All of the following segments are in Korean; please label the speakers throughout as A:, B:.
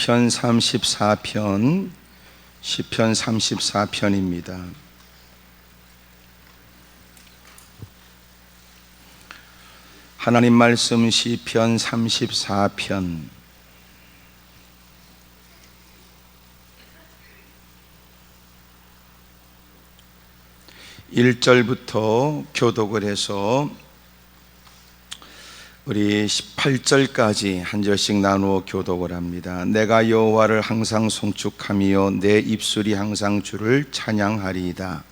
A: 시편 34편입니다. 하나님 말씀 시편 34편 1절부터 교독을 해서 우리 18절까지 한 절씩 나누어 교독을 합니다. 내가 여호와를 항상 송축하며 내 입술이 항상 주를 찬양하리이다.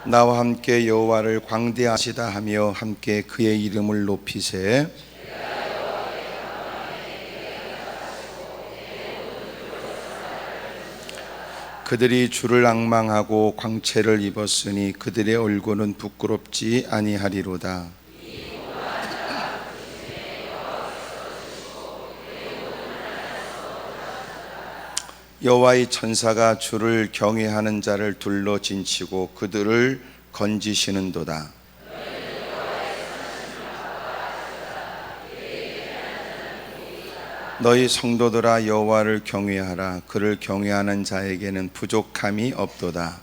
A: 나와 함께 여호와를 광대하시다 하며 함께 그의 이름을 높이세. 그들이 주를 앙망하고 광채를 입었으니 그들의 얼굴은 부끄럽지 아니하리로다. 여호와의 천사가 주를 경외하는 자를 둘러 진치고 그들을 건지시는도다. 너희 성도들아 여호와를 경외하라. 그를 경외하는 자에게는 부족함이 없도다.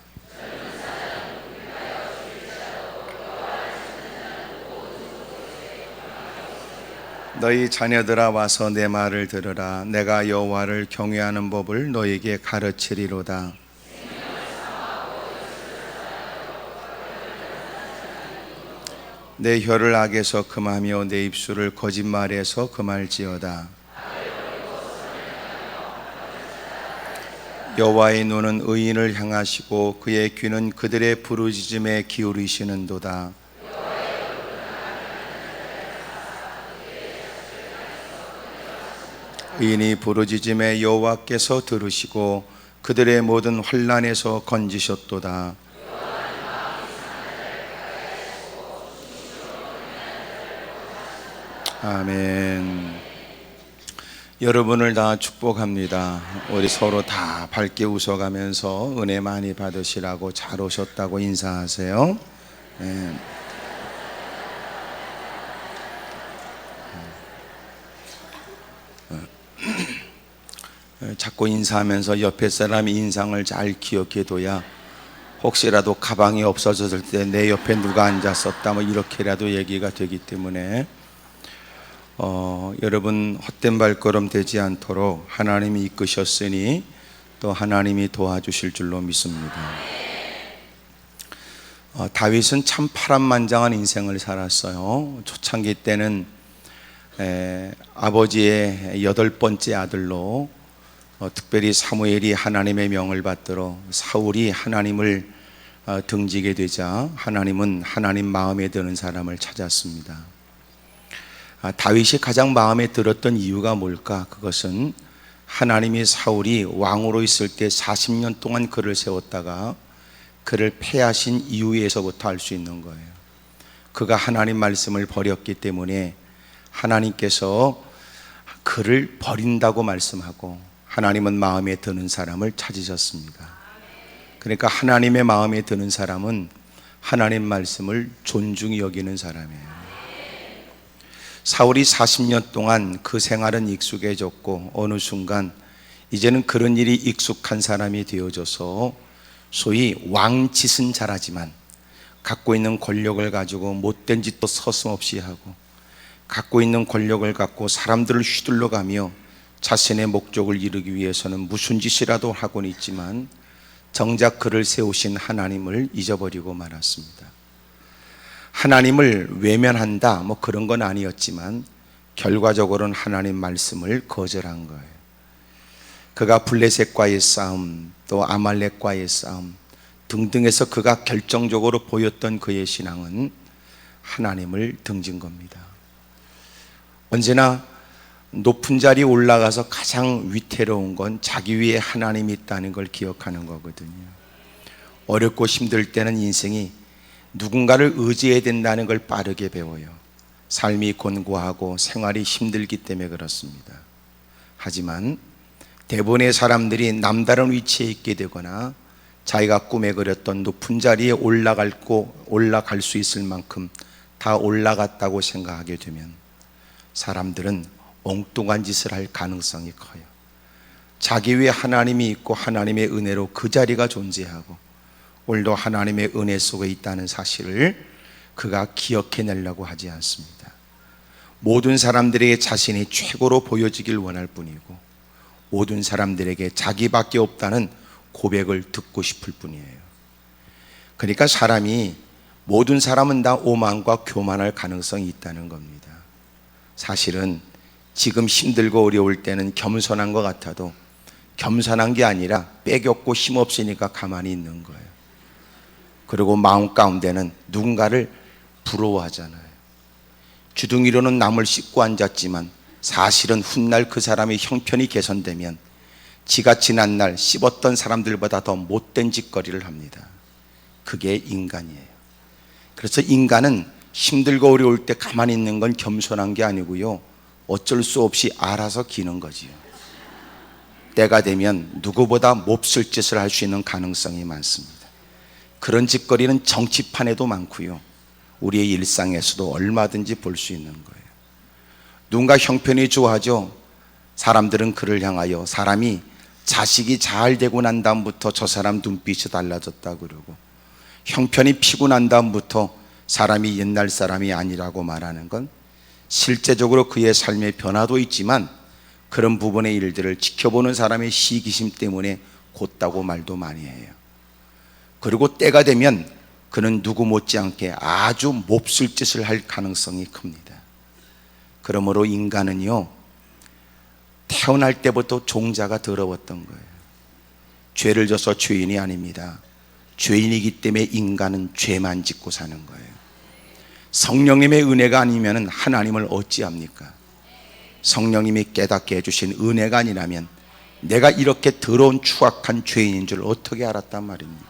A: 너희 자녀들아 와서 내 말을 들으라. 내가 여호와를 경외하는 법을 너에게 가르치리로다. 내 혀를 악에서 금하며 내 입술을 거짓말에서 금할지어다. 여호와의 눈은 의인을 향하시고 그의 귀는 그들의 부르짖음에 기울이시는도다. 의인이 부르짖음에 여호와께서 들으시고 그들의 모든 환난에서 건지셨도다. 아멘. 여러분을 다 축복합니다. 우리 서로 다 밝게 웃어가면서 은혜 많이 받으시라고 잘 오셨다고 인사하세요. 네. 자꾸 인사하면서 옆에 사람의 인상을 잘 기억해둬야 혹시라도 가방이 없어졌을 때 내 옆에 누가 앉았었다 뭐 이렇게라도 얘기가 되기 때문에 여러분 헛된 발걸음 되지 않도록 하나님이 이끄셨으니 또 하나님이 도와주실 줄로 믿습니다. 다윗은 참 파란만장한 인생을 살았어요. 초창기 때는 아버지의 8번째 아들로 특별히 사무엘이 하나님의 명을 받들어 사울이 하나님을 등지게 되자 하나님은 하나님 마음에 드는 사람을 찾았습니다. 다윗이 가장 마음에 들었던 이유가 뭘까? 그것은 하나님이 사울이 왕으로 있을 때 40년 동안 그를 세웠다가 그를 패하신 이유에서부터 알 수 있는 거예요. 그가 하나님 말씀을 버렸기 때문에 하나님께서 그를 버린다고 말씀하고 하나님은 마음에 드는 사람을 찾으셨습니다. 그러니까 하나님의 마음에 드는 사람은 하나님 말씀을 존중히 여기는 사람이에요. 사울이 40년 동안 그 생활은 익숙해졌고 어느 순간 이제는 그런 일이 익숙한 사람이 되어져서 소위 왕짓은 잘하지만 갖고 있는 권력을 가지고 못된 짓도 서슴없이 하고 갖고 있는 권력을 갖고 사람들을 휘둘러가며 자신의 목적을 이루기 위해서는 무슨 짓이라도 하고는 있지만 정작 그를 세우신 하나님을 잊어버리고 말았습니다. 하나님을 외면한다 뭐 그런 건 아니었지만 결과적으로는 하나님 말씀을 거절한 거예요. 그가 블레셋과의 싸움 또 아말렉과의 싸움 등등에서 그가 결정적으로 보였던 그의 신앙은 하나님을 등진 겁니다. 언제나 높은 자리에 올라가서 가장 위태로운 건 자기 위에 하나님이 있다는 걸 기억하는 거거든요. 어렵고 힘들 때는 인생이 누군가를 의지해야 된다는 걸 빠르게 배워요. 삶이 곤고하고 생활이 힘들기 때문에 그렇습니다. 하지만 대부분의 사람들이 남다른 위치에 있게 되거나 자기가 꿈에 그렸던 높은 자리에 올라갈 수 있을 만큼 다 올라갔다고 생각하게 되면 사람들은 엉뚱한 짓을 할 가능성이 커요. 자기 위에 하나님이 있고 하나님의 은혜로 그 자리가 존재하고 오늘도 하나님의 은혜 속에 있다는 사실을 그가 기억해내려고 하지 않습니다. 모든 사람들에게 자신이 최고로 보여지길 원할 뿐이고 모든 사람들에게 자기밖에 없다는 고백을 듣고 싶을 뿐이에요. 그러니까 사람이 모든 사람은 다 오만과 교만할 가능성이 있다는 겁니다. 사실은 지금 힘들고 어려울 때는 겸손한 것 같아도 겸손한 게 아니라 빼겼고 힘없으니까 가만히 있는 거예요. 그리고 마음 가운데는 누군가를 부러워하잖아요. 주둥이로는 남을 씹고 앉았지만 사실은 훗날 그 사람의 형편이 개선되면 지가 지난날 씹었던 사람들보다 더 못된 짓거리를 합니다. 그게 인간이에요. 그래서 인간은 힘들고 어려울 때 가만히 있는 건 겸손한 게 아니고요, 어쩔 수 없이 알아서 기는 거지요. 때가 되면 누구보다 몹쓸 짓을 할 수 있는 가능성이 많습니다. 그런 짓거리는 정치판에도 많고요, 우리의 일상에서도 얼마든지 볼 수 있는 거예요. 누군가 형편이 좋아져 사람들은 그를 향하여 사람이 자식이 잘 되고 난 다음부터 저 사람 눈빛이 달라졌다 그러고, 형편이 피고 난 다음부터 사람이 옛날 사람이 아니라고 말하는 건 실제적으로 그의 삶의 변화도 있지만 그런 부분의 일들을 지켜보는 사람의 시기심 때문에 곧다고 말도 많이 해요. 그리고 때가 되면 그는 누구 못지않게 아주 몹쓸 짓을 할 가능성이 큽니다. 그러므로 인간은요, 태어날 때부터 종자가 더러웠던 거예요. 죄를 져서 죄인이 아닙니다. 죄인이기 때문에 인간은 죄만 짓고 사는 거예요. 성령님의 은혜가 아니면 하나님을 어찌합니까? 성령님이 깨닫게 해주신 은혜가 아니라면 내가 이렇게 더러운 추악한 죄인인 줄 어떻게 알았단 말입니까?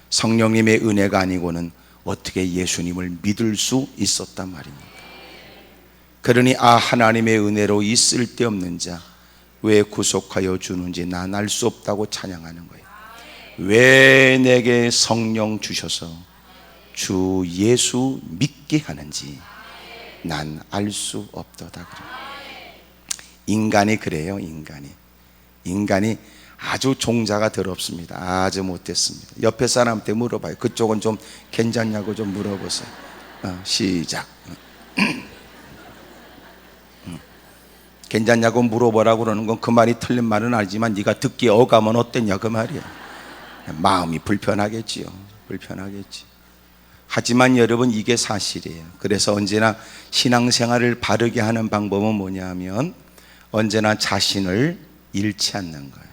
A: 성령님의 은혜가 아니고는 어떻게 예수님을 믿을 수 있었단 말입니까? 그러니 하나님의 은혜로 이 쓸데없는 자 왜 구속하여 주는지 난 알 수 없다고 찬양하는 거예요. 왜 내게 성령 주셔서 주 예수 믿게 하는지 난 알 수 없도다 그래요. 인간이 그래요. 인간이 아주 종자가 더럽습니다. 아주 못됐습니다. 옆에 사람한테 물어봐요. 그쪽은 좀 괜찮냐고 좀 물어보세요. 시작. 괜찮냐고 물어보라고 그러는 건 그 말이 틀린 말은 아니지만 네가 듣기에 어감은 어땠냐 그 말이야. 마음이 불편하겠지요. 하지만 여러분, 이게 사실이에요. 그래서 언제나 신앙생활을 바르게 하는 방법은 뭐냐면 언제나 자신을 잃지 않는 거예요.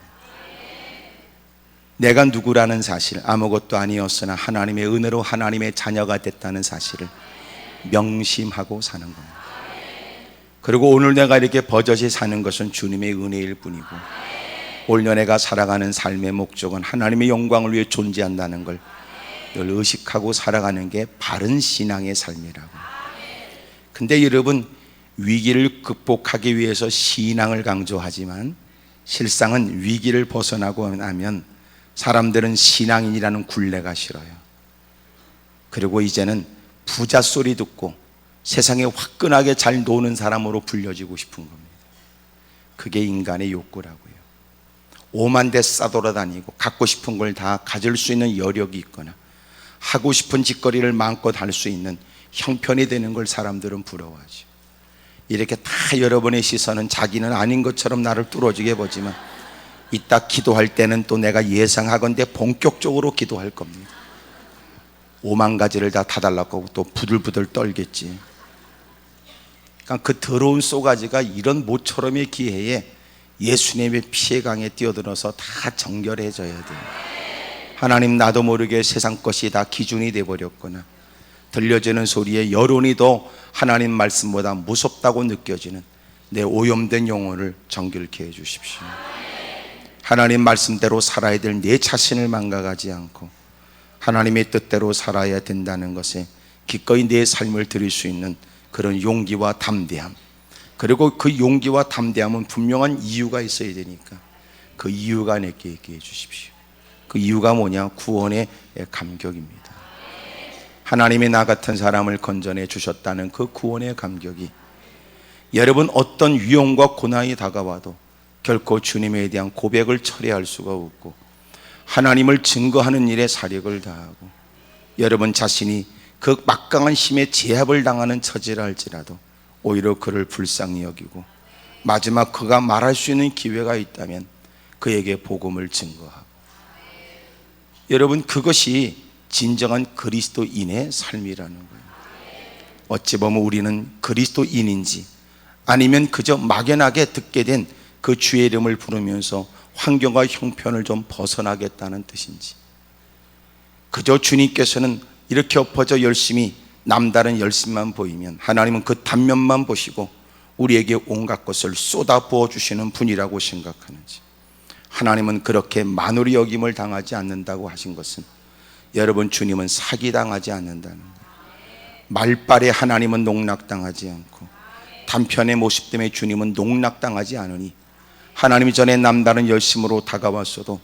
A: 내가 누구라는 사실, 아무것도 아니었으나 하나님의 은혜로 하나님의 자녀가 됐다는 사실을 명심하고 사는 겁니다. 그리고 오늘 내가 이렇게 버젓이 사는 것은 주님의 은혜일 뿐이고 오늘 내가 살아가는 삶의 목적은 하나님의 영광을 위해 존재한다는 걸 늘 의식하고 살아가는 게 바른 신앙의 삶이라고. 근데 여러분, 위기를 극복하기 위해서 신앙을 강조하지만 실상은 위기를 벗어나고 나면 사람들은 신앙인이라는 굴레가 싫어요. 그리고 이제는 부자 소리 듣고 세상에 화끈하게 잘 노는 사람으로 불려지고 싶은 겁니다. 그게 인간의 욕구라고요. 오만 대 싸돌아다니고 갖고 싶은 걸 다 가질 수 있는 여력이 있거나 하고 싶은 짓거리를 마음껏 할 수 있는 형편이 되는 걸 사람들은 부러워하죠. 이렇게 다 여러분의 시선은 자기는 아닌 것처럼 나를 뚫어지게 보지만 이따 기도할 때는 또 내가 예상하건대 본격적으로 기도할 겁니다. 5만 가지를 다 달라고 하고 또 부들부들 떨겠지. 그러니까 그 더러운 쏘가지가 이런 모처럼의 기회에 예수님의 피의 강에 뛰어들어서 다 정결해져야 돼요. 하나님, 나도 모르게 세상 것이 다 기준이 돼버렸구나. 들려지는 소리에 여론이 더 하나님 말씀보다 무섭다고 느껴지는 내 오염된 영혼을 정결케 해주십시오. 하나님 말씀대로 살아야 될 내 자신을 망각하지 않고 하나님의 뜻대로 살아야 된다는 것에 기꺼이 내 삶을 드릴 수 있는 그런 용기와 담대함, 그리고 그 용기와 담대함은 분명한 이유가 있어야 되니까 그 이유가 내게 있게 해주십시오. 그 이유가 뭐냐? 구원의 감격입니다. 하나님이 나 같은 사람을 건져내 주셨다는 그 구원의 감격이 여러분 어떤 위험과 고난이 다가와도 결코 주님에 대한 고백을 철회할 수가 없고 하나님을 증거하는 일에 사력을 다하고 여러분 자신이 그 막강한 힘에 제압을 당하는 처지라 할지라도 오히려 그를 불쌍히 여기고 마지막 그가 말할 수 있는 기회가 있다면 그에게 복음을 증거하고 여러분 그것이 진정한 그리스도인의 삶이라는 거예요. 어찌 보면 우리는 그리스도인인지 아니면 그저 막연하게 듣게 된 그 주의 이름을 부르면서 환경과 형편을 좀 벗어나겠다는 뜻인지 그저 주님께서는 이렇게 엎어져 열심히 남다른 열심만 보이면 하나님은 그 단면만 보시고 우리에게 온갖 것을 쏟아 부어주시는 분이라고 생각하는지 하나님은 그렇게 만우리 여김을 당하지 않는다고 하신 것은 여러분 주님은 사기당하지 않는다는 거예요. 말발에 하나님은 농락당하지 않고 단편의 모습 때문에 주님은 농락당하지 않으니 하나님이 전에 남다른 열심으로 다가왔어도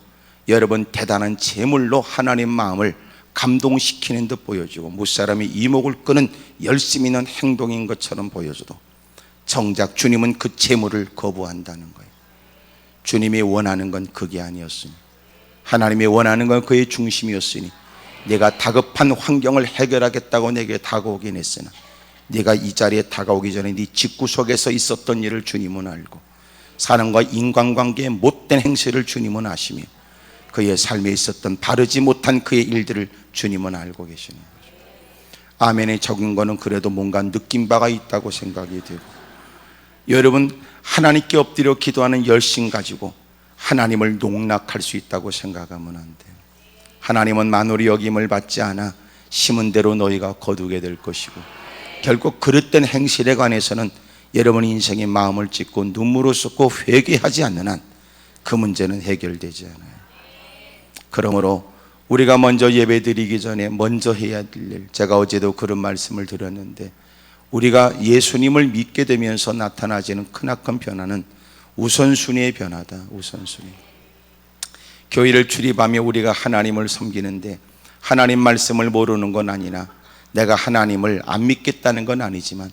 A: 여러분 대단한 제물로 하나님 마음을 감동시키는 듯 보여지고 무사람이 이목을 끄는 열심 있는 행동인 것처럼 보여져도 정작 주님은 그 제물을 거부한다는 거예요. 주님이 원하는 건 그게 아니었으니 하나님이 원하는 건 그의 중심이었으니 내가 다급한 환경을 해결하겠다고 내게 다가오긴 했으나 네가 이 자리에 다가오기 전에 네 집구석에서 있었던 일을 주님은 알고 사람과 인간관계의 못된 행실을 주님은 아시며 그의 삶에 있었던 바르지 못한 그의 일들을 주님은 알고 계시는 거죠. 아멘에 적은 거는 그래도 뭔가 느낀 바가 있다고 생각이 되고 여러분 하나님께 엎드려 기도하는 열심 가지고 하나님을 농락할 수 있다고 생각하면 안 돼요. 하나님은 만우리 여김을 받지 않아 심은 대로 너희가 거두게 될 것이고 결국 그릇된 행실에 관해서는 여러분 인생의 마음을 찢고 눈물을 쏟고 회개하지 않는 한 그 문제는 해결되지 않아요. 그러므로 우리가 먼저 예배 드리기 전에 먼저 해야 될 일, 제가 어제도 그런 말씀을 드렸는데 우리가 예수님을 믿게 되면서 나타나지는 크나큰 변화는 우선순위의 변화다. 우선순위. 교회를 출입하며 우리가 하나님을 섬기는데 하나님 말씀을 모르는 건 아니나 내가 하나님을 안 믿겠다는 건 아니지만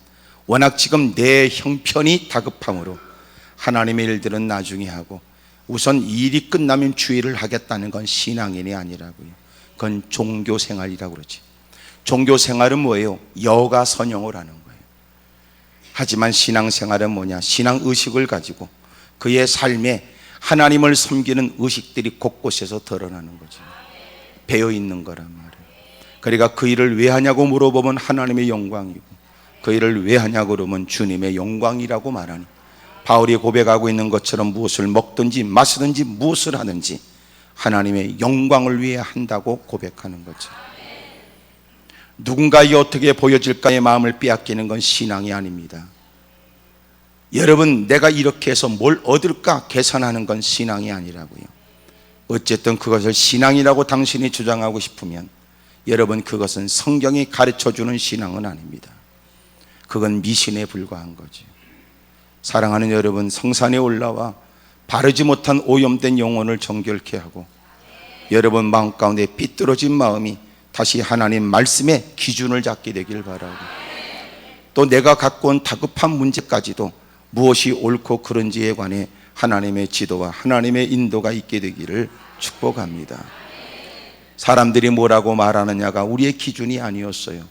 A: 워낙 지금 내 형편이 다급함으로 하나님의 일들은 나중에 하고 우선 일이 끝나면 주의를 하겠다는 건 신앙인이 아니라고요. 그건 종교생활이라고 그러지. 종교생활은 뭐예요? 여가 선용을 하는 거예요. 하지만 신앙생활은 뭐냐? 신앙의식을 가지고 그의 삶에 하나님을 섬기는 의식들이 곳곳에서 드러나는 거죠. 배어있는 거란 말이에요. 그러니까 그 일을 왜 하냐고 물어보면 하나님의 영광이고 그 일을 왜 하냐고 그러면 주님의 영광이라고 말하니 바울이 고백하고 있는 것처럼 무엇을 먹든지 마시든지 무엇을 하든지 하나님의 영광을 위해 한다고 고백하는 거죠. 누군가에게 어떻게 보여질까의 마음을 빼앗기는 건 신앙이 아닙니다. 여러분 내가 이렇게 해서 뭘 얻을까 계산하는 건 신앙이 아니라고요. 어쨌든 그것을 신앙이라고 당신이 주장하고 싶으면 여러분 그것은 성경이 가르쳐주는 신앙은 아닙니다. 그건 미신에 불과한 거죠. 사랑하는 여러분 성산에 올라와 바르지 못한 오염된 영혼을 정결케 하고 여러분 마음 가운데 삐뚤어진 마음이 다시 하나님 말씀의 기준을 잡게 되길 바라고 또 내가 갖고 온 다급한 문제까지도 무엇이 옳고 그른지에 관해 하나님의 지도와 하나님의 인도가 있게 되기를 축복합니다. 사람들이 뭐라고 말하느냐가 우리의 기준이 아니었어요.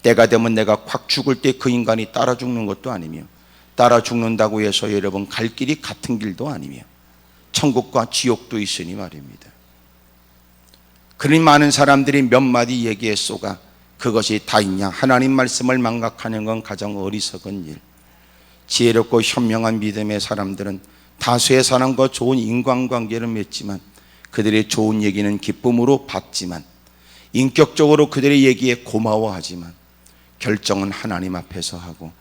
A: 때가 되면 내가 확 죽을 때 그 인간이 따라 죽는 것도 아니며 따라 죽는다고 해서 여러분 갈 길이 같은 길도 아니며 천국과 지옥도 있으니 말입니다. 그러니 많은 사람들이 몇 마디 얘기에 쏘가 그것이 다 있냐? 하나님 말씀을 망각하는 건 가장 어리석은 일. 지혜롭고 현명한 믿음의 사람들은 다수의 사람과 좋은 인간관계를 맺지만 그들의 좋은 얘기는 기쁨으로 받지만 인격적으로 그들의 얘기에 고마워하지만 결정은 하나님 앞에서 하고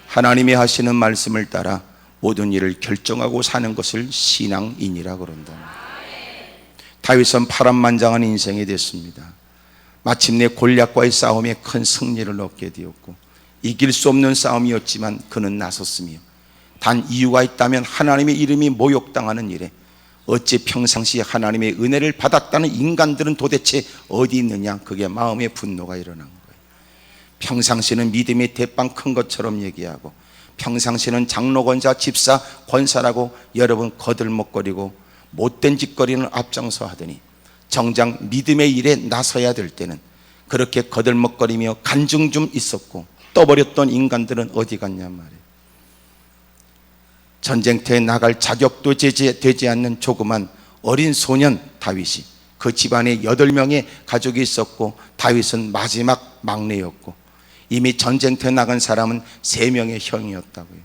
A: 하나님이 하시는 말씀을 따라 모든 일을 결정하고 사는 것을 신앙인이라 그런다. 다윗은 파란만장한 인생이 됐습니다. 마침내 골리앗과의 싸움에 큰 승리를 얻게 되었고 이길 수 없는 싸움이었지만 그는 나섰으며 단 이유가 있다면 하나님의 이름이 모욕당하는 일에 어찌 평상시에 하나님의 은혜를 받았다는 인간들은 도대체 어디 있느냐? 그게 마음의 분노가 일어난 거예요. 평상시는 믿음이 대빵 큰 것처럼 얘기하고, 평상시는 장로, 권사, 집사, 권사라고 여러분 거들먹거리고 못된 짓거리는 앞장서 하더니 정작 믿음의 일에 나서야 될 때는 그렇게 거들먹거리며 간증 좀 있었고 떠버렸던 인간들은 어디 갔냐 말이에요. 전쟁터에 나갈 자격도 되지 않는 조그만 어린 소년 다윗이, 그 집안에 8명의 가족이 있었고 다윗은 마지막 막내였고 이미 전쟁터에 나간 사람은 3명의 형이었다고요.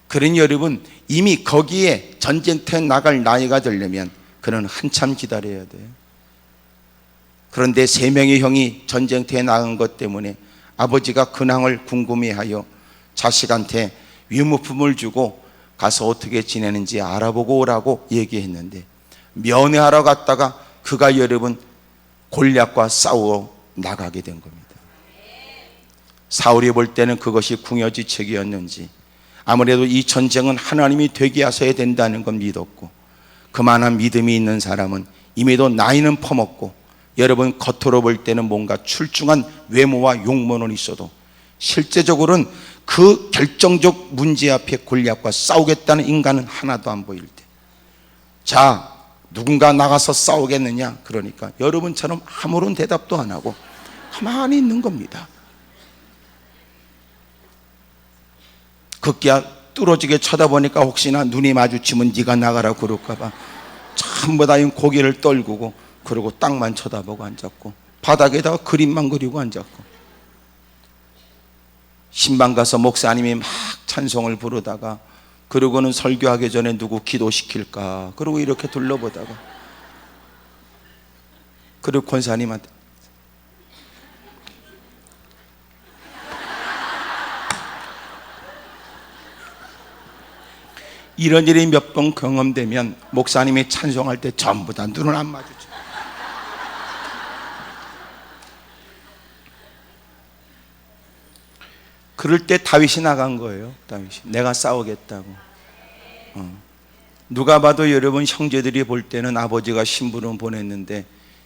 A: 그러니 여러분, 이미 거기에 전쟁터에 나갈 나이가 되려면 그는 한참 기다려야 돼요. 그런데 3명의 형이 전쟁터에 나간 것 때문에 아버지가 근황을 궁금해하여 자식한테 유무품을 주고 가서 어떻게 지내는지 알아보고 오라고 얘기했는데, 면회하러 갔다가 그가 여러분 골리앗과 싸우러 나가게 된 겁니다. 사울이 볼 때는 그것이 궁여지책이었는지 아무래도 이 전쟁은 하나님이 되게 하셔야 된다는 건 믿었고, 그만한 믿음이 있는 사람은 이미도 나이는 퍼먹고 여러분 겉으로 볼 때는 뭔가 출중한 외모와 용모는 있어도 실제적으로는 그 결정적 문제 앞에 골리앗과 싸우겠다는 인간은 하나도 안 보일 때, 자, 누군가 나가서 싸우겠느냐? 그러니까 여러분처럼 아무런 대답도 안 하고 가만히 있는 겁니다. 급기야 뚫어지게 쳐다보니까 혹시나 눈이 마주치면 네가 나가라 그럴까 봐 전부 다 고개를 떨구고, 그리고 땅만 쳐다보고 앉았고 바닥에다가 그림만 그리고 앉았고, 신방 가서 목사님이 막 찬송을 부르다가 그러고는 설교하기 전에 누구 기도시킬까 그러고 이렇게 둘러보다가, 그리고 권사님한테 이런 일이 몇 번 경험되면 목사님이 찬송할 때 전부 다 눈을 안 마주쳐. 그럴 때 다윗이 나간 거예요. 다윗이 내가 싸우겠다고. 누가 봐도 여러분 형제들이 볼 때는 아버지가 심부름 보냈는데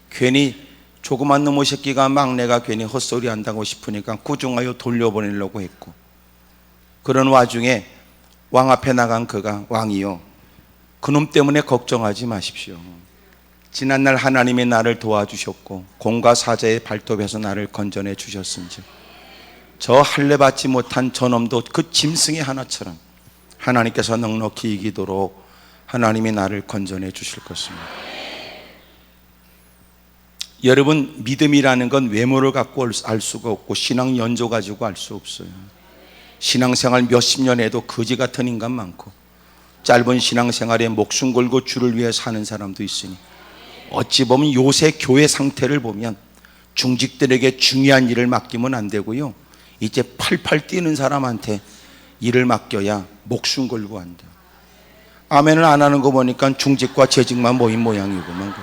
A: 괜히 조그만 놈의 새끼가 막내가 괜히 헛소리 한다고 싶으니까 구중하여 돌려보내려고 했고, 그런 와중에 왕 앞에 나간 그가, 왕이요, 그놈 때문에 걱정하지 마십시오. 지난날 하나님이 나를 도와주셨고 공과 사자의 발톱에서 나를 건져내 주셨은즉 저 할례 받지 못한 저놈도 그 짐승의 하나처럼 하나님께서 넉넉히 이기도록 하나님이 나를 건져내 주실 것입니다. 여러분, 믿음이라는 건 외모를 갖고 알 수가 없고 신앙 연조 가지고 알 수 없어요. 신앙생활 몇십 년 해도 거지 같은 인간 많고 짧은 신앙생활에 목숨 걸고 주를 위해 사는 사람도 있으니, 어찌 보면 요새 교회 상태를 보면 중직들에게 중요한 일을 맡기면 안 되고요, 이제 팔팔 뛰는 사람한테 일을 맡겨야 목숨 걸고 한다. 아멘을 안 하는 거 보니까 중직과 재직만 모인 모양이구만.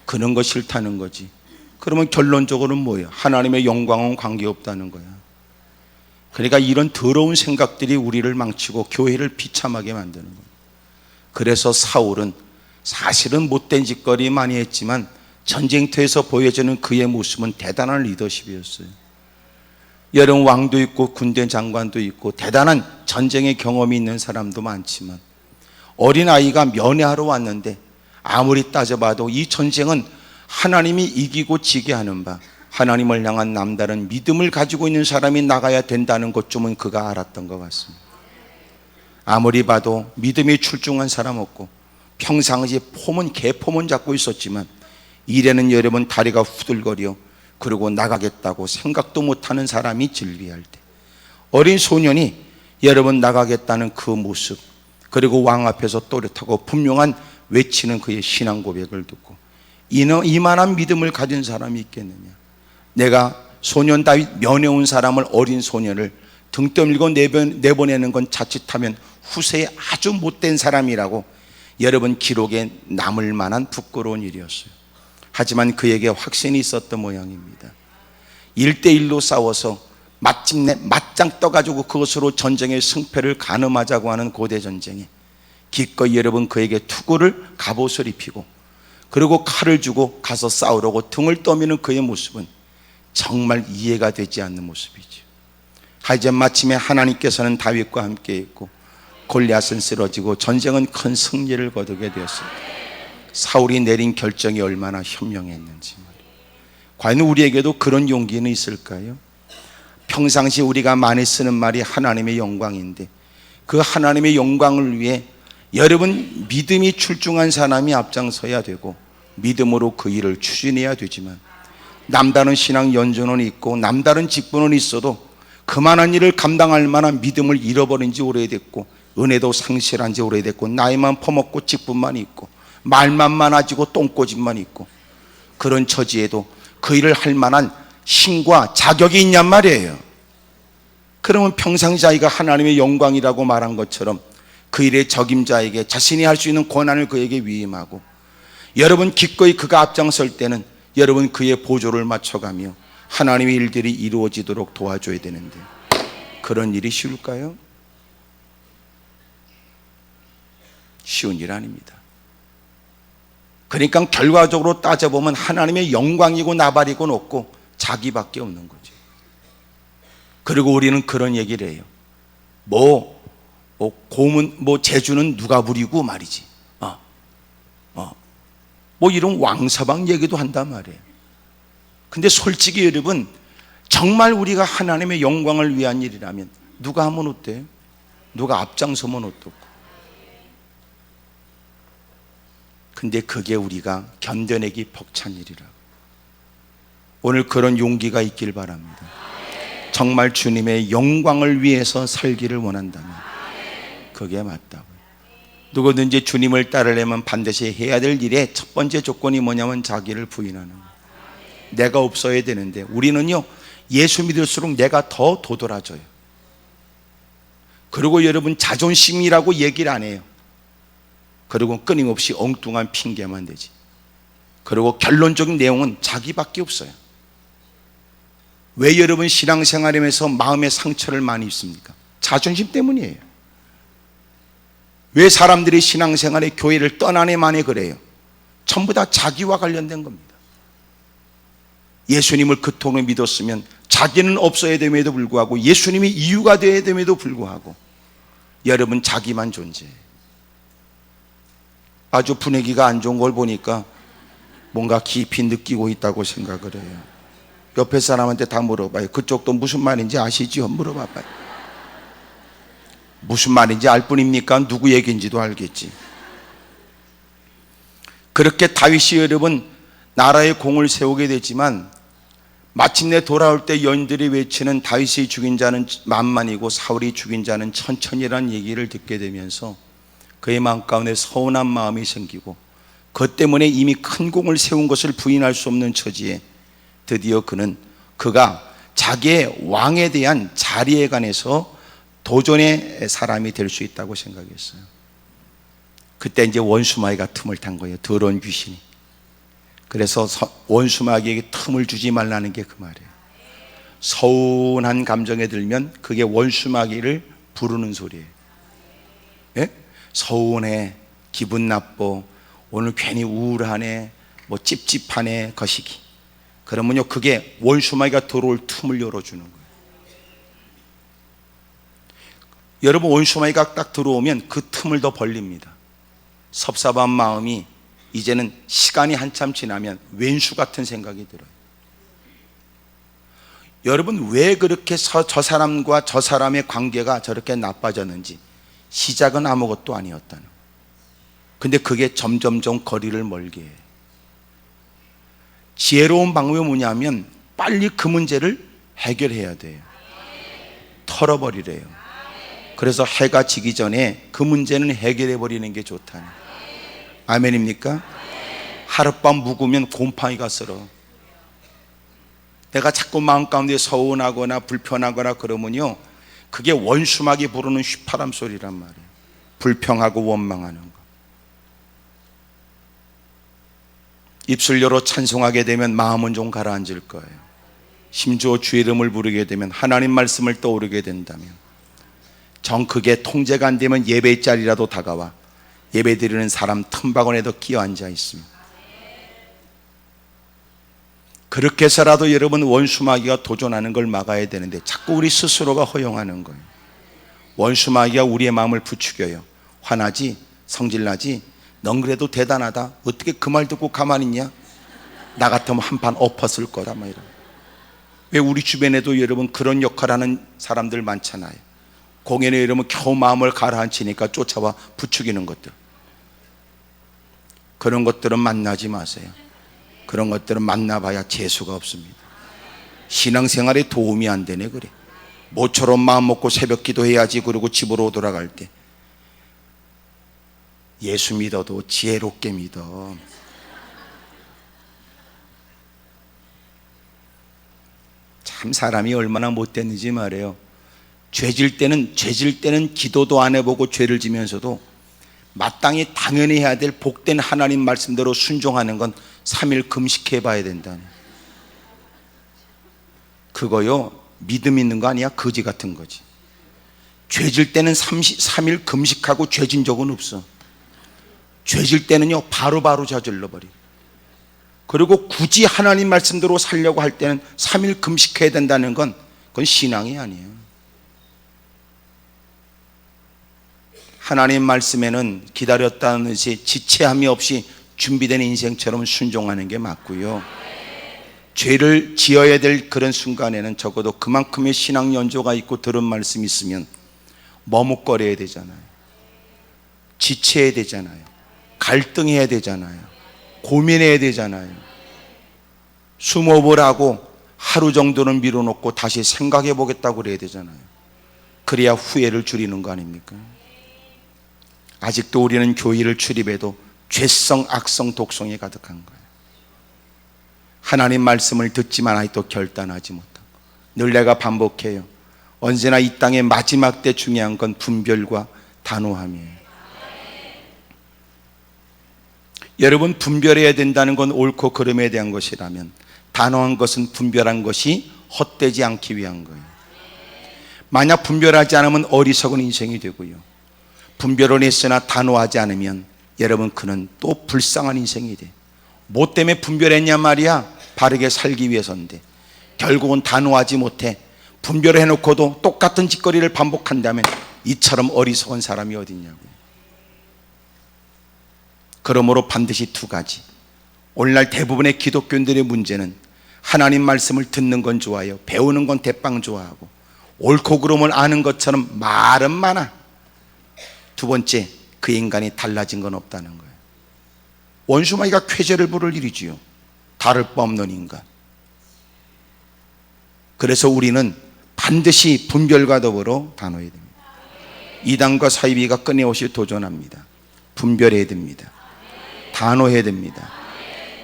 A: 그런 거 싫다는 거지. 그러면 결론적으로는 뭐예요? 하나님의 영광은 관계없다는 거야. 그러니까 이런 더러운 생각들이 우리를 망치고 교회를 비참하게 만드는 거예요. 그래서 사울은 사실은 못된 짓거리 많이 했지만 전쟁터에서 보여지는 그의 모습은 대단한 리더십이었어요. 여러 왕도 있고 군대 장관도 있고 대단한 전쟁의 경험이 있는 사람도 많지만, 어린아이가 면회하러 왔는데 아무리 따져봐도 이 전쟁은 하나님이 이기고 지게 하는 바, 하나님을 향한 남다른 믿음을 가지고 있는 사람이 나가야 된다는 것쯤은 그가 알았던 것 같습니다. 아무리 봐도 믿음이 출중한 사람 없고 평상시 폼은 개폼은 잡고 있었지만 일에는 여러분 다리가 후들거려 그러고 나가겠다고 생각도 못하는 사람이 즐비할 때, 어린 소년이 여러분 나가겠다는 그 모습, 그리고 왕 앞에서 또렷하고 분명한 외치는 그의 신앙 고백을 듣고 이만한 믿음을 가진 사람이 있겠느냐. 내가 소년 다윗 면회 온 사람을, 어린 소년을 등 떠밀고 내보내는 건 자칫하면 후세에 아주 못된 사람이라고 여러분 기록에 남을 만한 부끄러운 일이었어요. 하지만 그에게 확신이 있었던 모양입니다. 1대1로 싸워서 마침내 맞짱 떠가지고 그것으로 전쟁의 승패를 가늠하자고 하는 고대 전쟁에 기꺼이 여러분 그에게 투구를, 갑옷을 입히고 그리고 칼을 주고 가서 싸우려고 등을 떠미는 그의 모습은 정말 이해가 되지 않는 모습이죠. 하지만 마침내 하나님께서는 다윗과 함께 있고 골리앗은 쓰러지고 전쟁은 큰 승리를 거두게 되었습니다. 사울이 내린 결정이 얼마나 현명했는지 말이에요. 과연 우리에게도 그런 용기는 있을까요? 평상시 우리가 많이 쓰는 말이 하나님의 영광인데 그 하나님의 영광을 위해 여러분 믿음이 출중한 사람이 앞장서야 되고 믿음으로 그 일을 추진해야 되지만 남다른 신앙 연조는 있고 남다른 직분은 있어도 그만한 일을 감당할 만한 믿음을 잃어버린 지 오래됐고 은혜도 상실한 지 오래됐고 나이만 퍼먹고 직분만 있고 말만 많아지고 똥꼬집만 있고 그런 처지에도 그 일을 할 만한 힘과 자격이 있냔 말이에요. 그러면 평상 자기가 하나님의 영광이라고 말한 것처럼 그 일의 적임자에게 자신이 할 수 있는 권한을 그에게 위임하고 여러분 기꺼이 그가 앞장설 때는 여러분 그의 보조를 맞춰가며 하나님의 일들이 이루어지도록 도와줘야 되는데 그런 일이 쉬울까요? 쉬운 일 아닙니다. 그러니까 결과적으로 따져보면 하나님의 영광이고 나발이고 없고 자기밖에 없는 거죠. 그리고 우리는 그런 얘기를 해요. 고문, 제주는 누가 부리고 말이지. 이런 왕서방 얘기도 한단 말이에요. 근데 솔직히 여러분, 정말 우리가 하나님의 영광을 위한 일이라면 누가 하면 어때요? 누가 앞장서면 어떻고? 근데 그게 우리가 견뎌내기 벅찬 일이라고. 오늘 그런 용기가 있길 바랍니다. 정말 주님의 영광을 위해서 살기를 원한다면 그게 맞다고요. 누구든지 주님을 따르려면 반드시 해야 될 일의 첫 번째 조건이 뭐냐면 자기를 부인하는 거예요. 내가 없어야 되는데 우리는요 예수 믿을수록 내가 더 도드라져요. 그리고 여러분 자존심이라고 얘기를 안 해요. 그리고 끊임없이 엉뚱한 핑계만 대지. 그리고 결론적인 내용은 자기밖에 없어요. 왜 여러분 신앙생활하면서 마음의 상처를 많이 입습니까? 자존심 때문이에요. 왜 사람들이 신앙생활에 교회를 떠나네 마네 그래요? 전부 다 자기와 관련된 겁니다. 예수님을 그토록 믿었으면 자기는 없어야 됨에도 불구하고 예수님이 이유가 되어야 됨에도 불구하고 여러분 자기만 존재해요. 아주 분위기가 안 좋은 걸 보니까 뭔가 깊이 느끼고 있다고 생각을 해요. 옆에 사람한테 다 물어봐요. 그쪽도 무슨 말인지 아시지요? 물어봐봐요. 무슨 말인지 알 뿐입니까? 누구 얘기인지도 알겠지. 그렇게 다윗이 여러분 나라의 공을 세우게 됐지만 마침내 돌아올 때 여인들이 외치는 다윗이 죽인 자는 만만이고 사울이 죽인 자는 천천이라는 얘기를 듣게 되면서 그의 마음 가운데 서운한 마음이 생기고 그것 때문에 이미 큰 공을 세운 것을 부인할 수 없는 처지에 드디어 그가 자기의 왕에 대한 자리에 관해서 도전의 사람이 될 수 있다고 생각했어요. 그때 이제 원수마귀가 틈을 탄 거예요. 더러운 귀신이. 그래서 원수마귀에게 틈을 주지 말라는 게 그 말이에요. 서운한 감정에 들면 그게 원수마귀를 부르는 소리예요. 예? 서운해, 기분 나빠, 오늘 괜히 우울하네, 찝찝하네, 거시기. 그러면요 그게 원수마귀가 들어올 틈을 열어주는 거예요. 여러분 원수마귀가 딱 들어오면 그 틈을 더 벌립니다. 섭섭한 마음이 이제는 시간이 한참 지나면 왼수 같은 생각이 들어요. 여러분 왜 그렇게 저 사람과 저 사람의 관계가 저렇게 나빠졌는지 시작은 아무것도 아니었다는 거예요. 근데 그게 점점점 거리를 멀게 해요. 지혜로운 방법이 뭐냐면 빨리 그 문제를 해결해야 돼요. 털어버리래요. 그래서 해가 지기 전에 그 문제는 해결해 버리는 게 좋다는. 아멘입니까? 하룻밤 묵으면 곰팡이가 쓸어. 내가 자꾸 마음 가운데 서운하거나 불편하거나 그러면요 그게 원수마귀 부르는 휘파람 소리란 말이에요. 불평하고 원망하는 거. 입술 열어 찬송하게 되면 마음은 좀 가라앉을 거예요. 심지어 주의 이름을 부르게 되면 하나님 말씀을 떠오르게 된다면 정 그게 통제가 안 되면 예배의 자리라도 다가와 예배 드리는 사람 틈바구니에도 끼어 앉아 있습니다. 그렇게 해서라도 여러분 원수마귀가 도전하는 걸 막아야 되는데 자꾸 우리 스스로가 허용하는 거예요. 원수마귀가 우리의 마음을 부추겨요. 화나지, 성질나지, 넌 그래도 대단하다, 어떻게 그 말 듣고 가만히 있냐, 나 같으면 한판 엎었을 거다, 막 이런. 왜 우리 주변에도 여러분 그런 역할하는 사람들 많잖아요. 공연에 이러면 겨우 마음을 가라앉히니까 쫓아와 부추기는 것들. 그런 것들은 만나지 마세요. 그런 것들은 만나봐야 재수가 없습니다. 신앙생활에 도움이 안 되네. 그래, 모처럼 마음 먹고 새벽 기도해야지 그러고 집으로 돌아갈 때 예수 믿어도 지혜롭게 믿어. 참 사람이 얼마나 못됐는지 말이에요. 죄질 때는 기도도 안 해보고 죄를 지면서도 마땅히 당연히 해야 될 복된 하나님 말씀대로 순종하는 건 3일 금식해 봐야 된다네. 그거요, 믿음 있는 거 아니야? 거지 같은 거지. 죄질 때는 3일 금식하고 죄진 적은 없어. 죄질 때는요 바로바로 저질러 버려. 그리고 굳이 하나님 말씀대로 살려고 할 때는 3일 금식해야 된다는 건 그건 신앙이 아니에요. 하나님 말씀에는 기다렸다는 듯이 지체함이 없이 준비된 인생처럼 순종하는 게 맞고요, 죄를 지어야 될 그런 순간에는 적어도 그만큼의 신앙 연조가 있고 들은 말씀이 있으면 머뭇거려야 되잖아요. 지체해야 되잖아요. 갈등해야 되잖아요. 고민해야 되잖아요. 숨어보라 하고 하루 정도는 미뤄놓고 다시 생각해 보겠다고 그래야 되잖아요. 그래야 후회를 줄이는 거 아닙니까? 아직도 우리는 교회를 출입해도 죄성, 악성, 독성이 가득한 거예요. 하나님 말씀을 듣지만 아직도 결단하지 못하고 늘 내가 반복해요. 언제나 이 땅의 마지막 때 중요한 건 분별과 단호함이에요. 여러분, 분별해야 된다는 건 옳고 그름에 대한 것이라면 단호한 것은 분별한 것이 헛되지 않기 위한 거예요. 만약 분별하지 않으면 어리석은 인생이 되고요, 분별을 했으나 단호하지 않으면 여러분 그는 또 불쌍한 인생이 돼. 뭐 때문에 분별했냐 말이야? 바르게 살기 위해서인데 결국은 단호하지 못해 분별을 해놓고도 똑같은 짓거리를 반복한다면 이처럼 어리석은 사람이 어딨냐고요. 그러므로 반드시 두 가지. 오늘날 대부분의 기독교인들의 문제는 하나님 말씀을 듣는 건 좋아요, 배우는 건 대빵 좋아하고 옳고 그름을 아는 것처럼 말은 많아. 두 번째, 그 인간이 달라진 건 없다는 거예요. 원수마귀가 쾌재를 부를 일이지요, 다를 바 없는 인간. 그래서 우리는 반드시 분별과 더불어 단호해야 됩니다. 이단과 사이비가 끊임없이 도전합니다. 분별해야 됩니다. 단호해야 됩니다.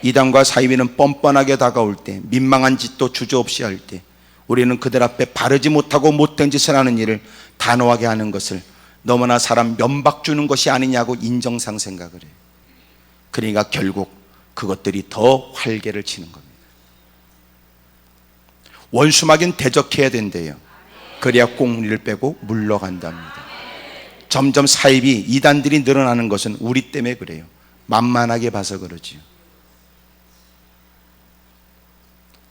A: 이단과 사이비는 뻔뻔하게 다가올 때, 민망한 짓도 주저없이 할 때 우리는 그들 앞에 바르지 못하고 못된 짓을 하는 일을 단호하게 하는 것을 너무나 사람 면박 주는 것이 아니냐고 인정상 생각을 해요. 그러니까 결국 그것들이 더 활개를 치는 겁니다. 원수마귀는 대적해야 된대요. 그래야 꽁리를 빼고 물러간답니다. 점점 사입이, 이단들이 늘어나는 것은 우리 때문에 그래요. 만만하게 봐서 그러지요.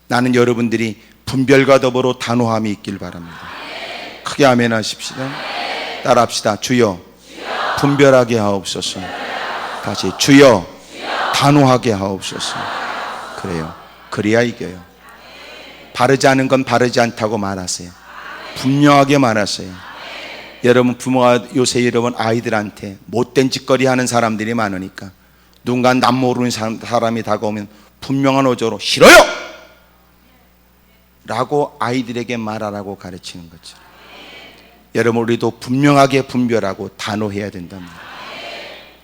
A: 나는 여러분들이 분별과 더불어 단호함이 있길 바랍니다. 크게 아멘 하십시다. 따라합시다. 주여, 분별하게 하옵소서. 다시, 주여, 단호하게 하옵소서. 그래요. 그래야 이겨요. 바르지 않은 건 바르지 않다고 말하세요. 분명하게 말하세요. 여러분, 부모가 요새 여러분 아이들한테 못된 짓거리 하는 사람들이 많으니까 누군가 남 모르는 사람이 다가오면 분명한 어조로 싫어요! 라고 아이들에게 말하라고 가르치는 거죠. 여러분, 우리도 분명하게 분별하고 단호해야 된답니다.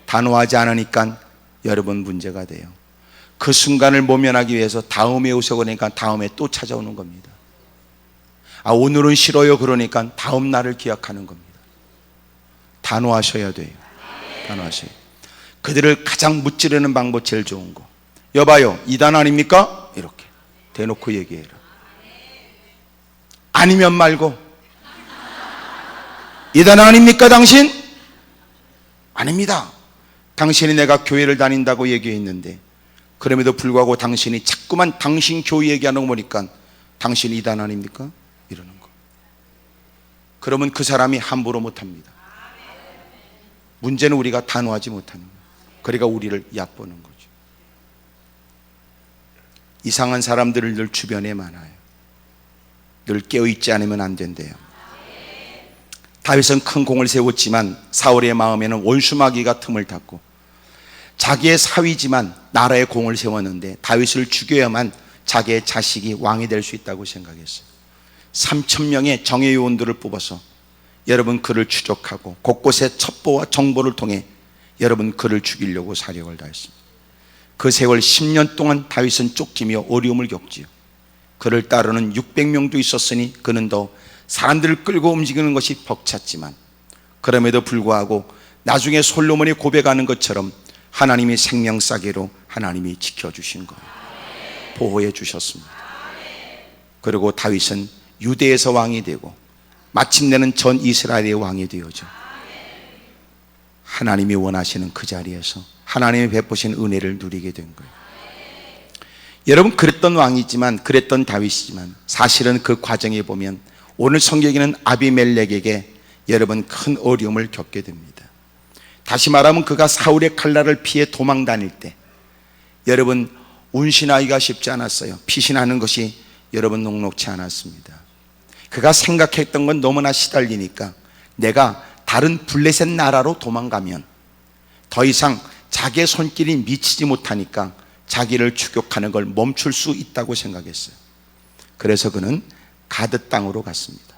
A: 단호하지 않으니까 여러분 문제가 돼요. 그 순간을 모면하기 위해서 다음에 오서 그러니까 다음에 또 찾아오는 겁니다. 오늘은 싫어요 그러니까 다음 날을 기약하는 겁니다. 단호하셔야 돼요. 단호하셔야 돼요. 그들을 가장 무찌르는 방법 제일 좋은 거, 여봐요, 이단 아닙니까? 이렇게 대놓고 얘기해라. 아니면 말고, 이단 아닙니까 당신? 아닙니다. 당신이 내가 교회를 다닌다고 얘기했는데 그럼에도 불구하고 당신이 자꾸만 당신 교회 얘기하는 거 보니까 당신이 이단 아닙니까? 이러는 거. 그러면 그 사람이 함부로 못합니다. 문제는 우리가 단호하지 못하는 거예요. 그러니까 우리를 얕보는 거죠. 이상한 사람들을 늘 주변에 많아요. 늘 깨어있지 않으면 안 된대요. 다윗은 큰 공을 세웠지만 사울의 마음에는 원수마귀가 틈을 탔고, 자기의 사위지만 나라의 공을 세웠는데 다윗을 죽여야만 자기의 자식이 왕이 될 수 있다고 생각했어요. 3,000명의 정예 요원들을 뽑아서 여러분 그를 추적하고 곳곳에 첩보와 정보를 통해 여러분 그를 죽이려고 사력을 다했습니다. 그 세월 10년 동안 다윗은 쫓기며 어려움을 겪지요. 그를 따르는 600명도 있었으니 그는 더 사람들을 끌고 움직이는 것이 벅찼지만, 그럼에도 불구하고 나중에 솔로몬이 고백하는 것처럼 하나님이 생명싸개로 하나님이 지켜주신 거예요. 보호해 주셨습니다. 그리고 다윗은 유대에서 왕이 되고 마침내는 전 이스라엘의 왕이 되어져 하나님이 원하시는 그 자리에서 하나님이 베푸신 은혜를 누리게 된 거예요. 여러분, 그랬던 왕이지만, 그랬던 다윗이지만 사실은 그 과정에 보면 오늘 성경에는 아비멜렉에게 여러분 큰 어려움을 겪게 됩니다. 다시 말하면 그가 사울의 칼날을 피해 도망 다닐 때 여러분 운신하기가 쉽지 않았어요. 피신하는 것이 여러분 녹록치 않았습니다. 그가 생각했던 건 너무나 시달리니까 내가 다른 블레셋 나라로 도망가면 더 이상 자기의 손길이 미치지 못하니까 자기를 추격하는 걸 멈출 수 있다고 생각했어요. 그래서 그는 가드 땅으로 갔습니다.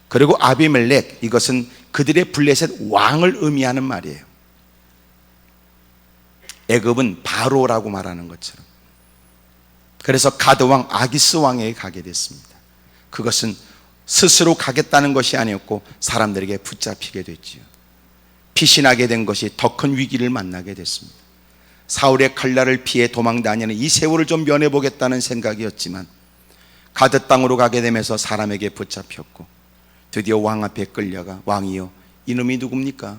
A: 그리고 아비멜렉, 이것은 그들의 블레셋 왕을 의미하는 말이에요. 애굽은 바로라고 말하는 것처럼. 그래서 가드 왕 아기스 왕에게 가게 됐습니다. 그것은 스스로 가겠다는 것이 아니었고 사람들에게 붙잡히게 됐지요. 피신하게 된 것이 더 큰 위기를 만나게 됐습니다. 사울의 칼날을 피해 도망 다니는 이 세월을 좀 면해보겠다는 생각이었지만 가드 땅으로 가게 되면서 사람에게 붙잡혔고 드디어 왕 앞에 끌려가, 왕이요, 이놈이 누굽니까?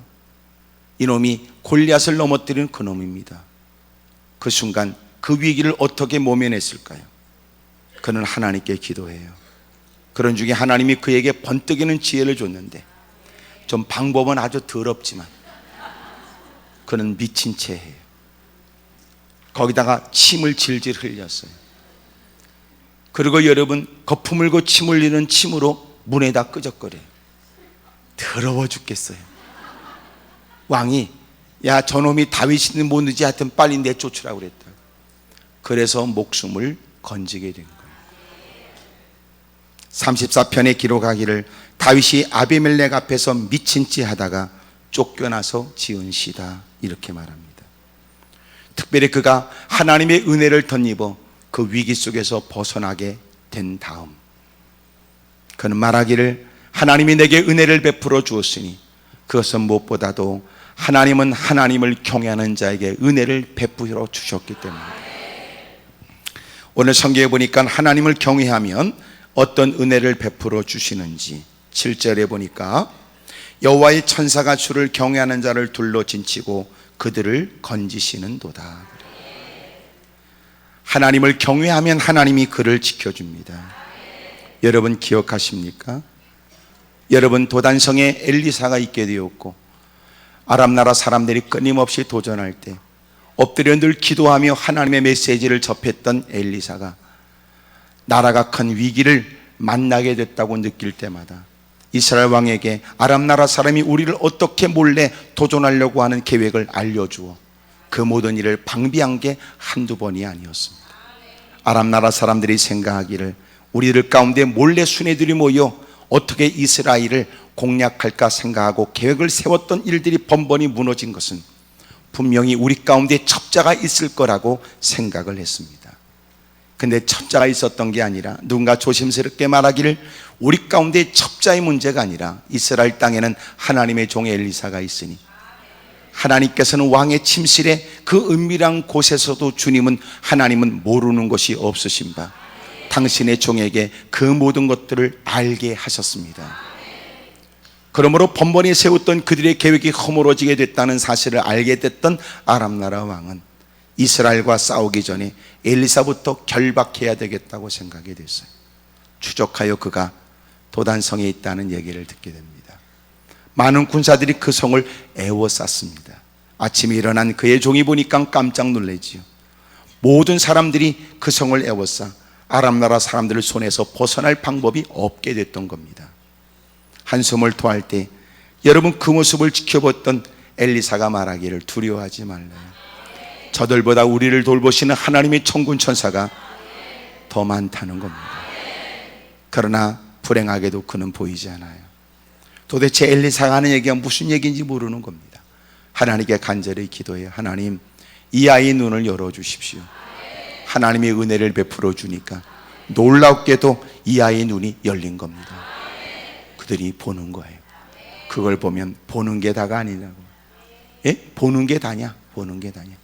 A: 이놈이 골리앗을 넘어뜨리는 그놈입니다. 그 순간 그 위기를 어떻게 모면했을까요? 그는 하나님께 기도해요. 그런 중에 하나님이 그에게 번뜩이는 지혜를 줬는데, 좀 방법은 아주 더럽지만 그는 미친 채 해요. 거기다가 침을 질질 흘렸어요. 그리고 여러분, 거품 물고 침 흘리는 침으로 문에다 끄적거려요. 더러워 죽겠어요. 왕이, 야, 저놈이 다윗이든 뭐든지 하여튼 빨리 내쫓으라고 그랬다. 그래서 목숨을 건지게 된 거예요. 34편에 기록하기를 다윗이 아비멜렉 앞에서 미친 찌 하다가 쫓겨나서 지은 시다, 이렇게 말합니다. 특별히 그가 하나님의 은혜를 덧입어 그 위기 속에서 벗어나게 된 다음 그는 말하기를 하나님이 내게 은혜를 베풀어 주었으니 그것은 무엇보다도 하나님은 하나님을 경외하는 자에게 은혜를 베풀어 주셨기 때문입니다. 오늘 성경에 보니까 하나님을 경외하면 어떤 은혜를 베풀어 주시는지 7절에 보니까 여호와의 천사가 주를 경외하는 자를 둘러 진치고 그들을 건지시는도다. 하나님을 경외하면 하나님이 그를 지켜줍니다. 여러분 기억하십니까? 여러분, 도단성에 엘리사가 있게 되었고 아람 나라 사람들이 끊임없이 도전할 때 엎드려 늘 기도하며 하나님의 메시지를 접했던 엘리사가 나라가 큰 위기를 만나게 됐다고 느낄 때마다 이스라엘 왕에게 아람 나라 사람이 우리를 어떻게 몰래 도전하려고 하는 계획을 알려주어 그 모든 일을 방비한 게 한두 번이 아니었습니다. 아람 나라 사람들이 생각하기를 우리들 가운데 몰래 수뇌들이 모여 어떻게 이스라엘을 공략할까 생각하고 계획을 세웠던 일들이 번번이 무너진 것은 분명히 우리 가운데 첩자가 있을 거라고 생각을 했습니다. 근데 첩자가 있었던 게 아니라 누군가 조심스럽게 말하기를 우리 가운데 첩자의 문제가 아니라 이스라엘 땅에는 하나님의 종 엘리사가 있으니 하나님께서는 왕의 침실에 그 은밀한 곳에서도 주님은 하나님은 모르는 것이 없으신 바 당신의 종에게 그 모든 것들을 알게 하셨습니다. 그러므로 번번이 세웠던 그들의 계획이 허물어지게 됐다는 사실을 알게 됐던 아람 나라 왕은 이스라엘과 싸우기 전에 엘리사부터 결박해야 되겠다고 생각이 됐어요. 추적하여 그가 도단성에 있다는 얘기를 듣게 됩니다. 많은 군사들이 그 성을 에워쌌습니다. 아침에 일어난 그의 종이 보니까 깜짝 놀라지요. 모든 사람들이 그 성을 에워싸 아람 나라 사람들을 손에서 벗어날 방법이 없게 됐던 겁니다. 한숨을 토할 때 여러분, 그 모습을 지켜봤던 엘리사가 말하기를 두려워하지 말라요. 저들보다 우리를 돌보시는 하나님의 천군 천사가 더 많다는 겁니다. 그러나 불행하게도 그는 보이지 않아요. 도대체 엘리사가 하는 얘기가 무슨 얘기인지 모르는 겁니다. 하나님께 간절히 기도해요. 하나님, 이 아이의 눈을 열어주십시오. 하나님의 은혜를 베풀어 주니까 놀랍게도 이 아이의 눈이 열린 겁니다. 그들이 보는 거예요. 그걸 보면 보는 게 다가 아니라고. 예? 보는 게 다냐? 보는 게 다냐?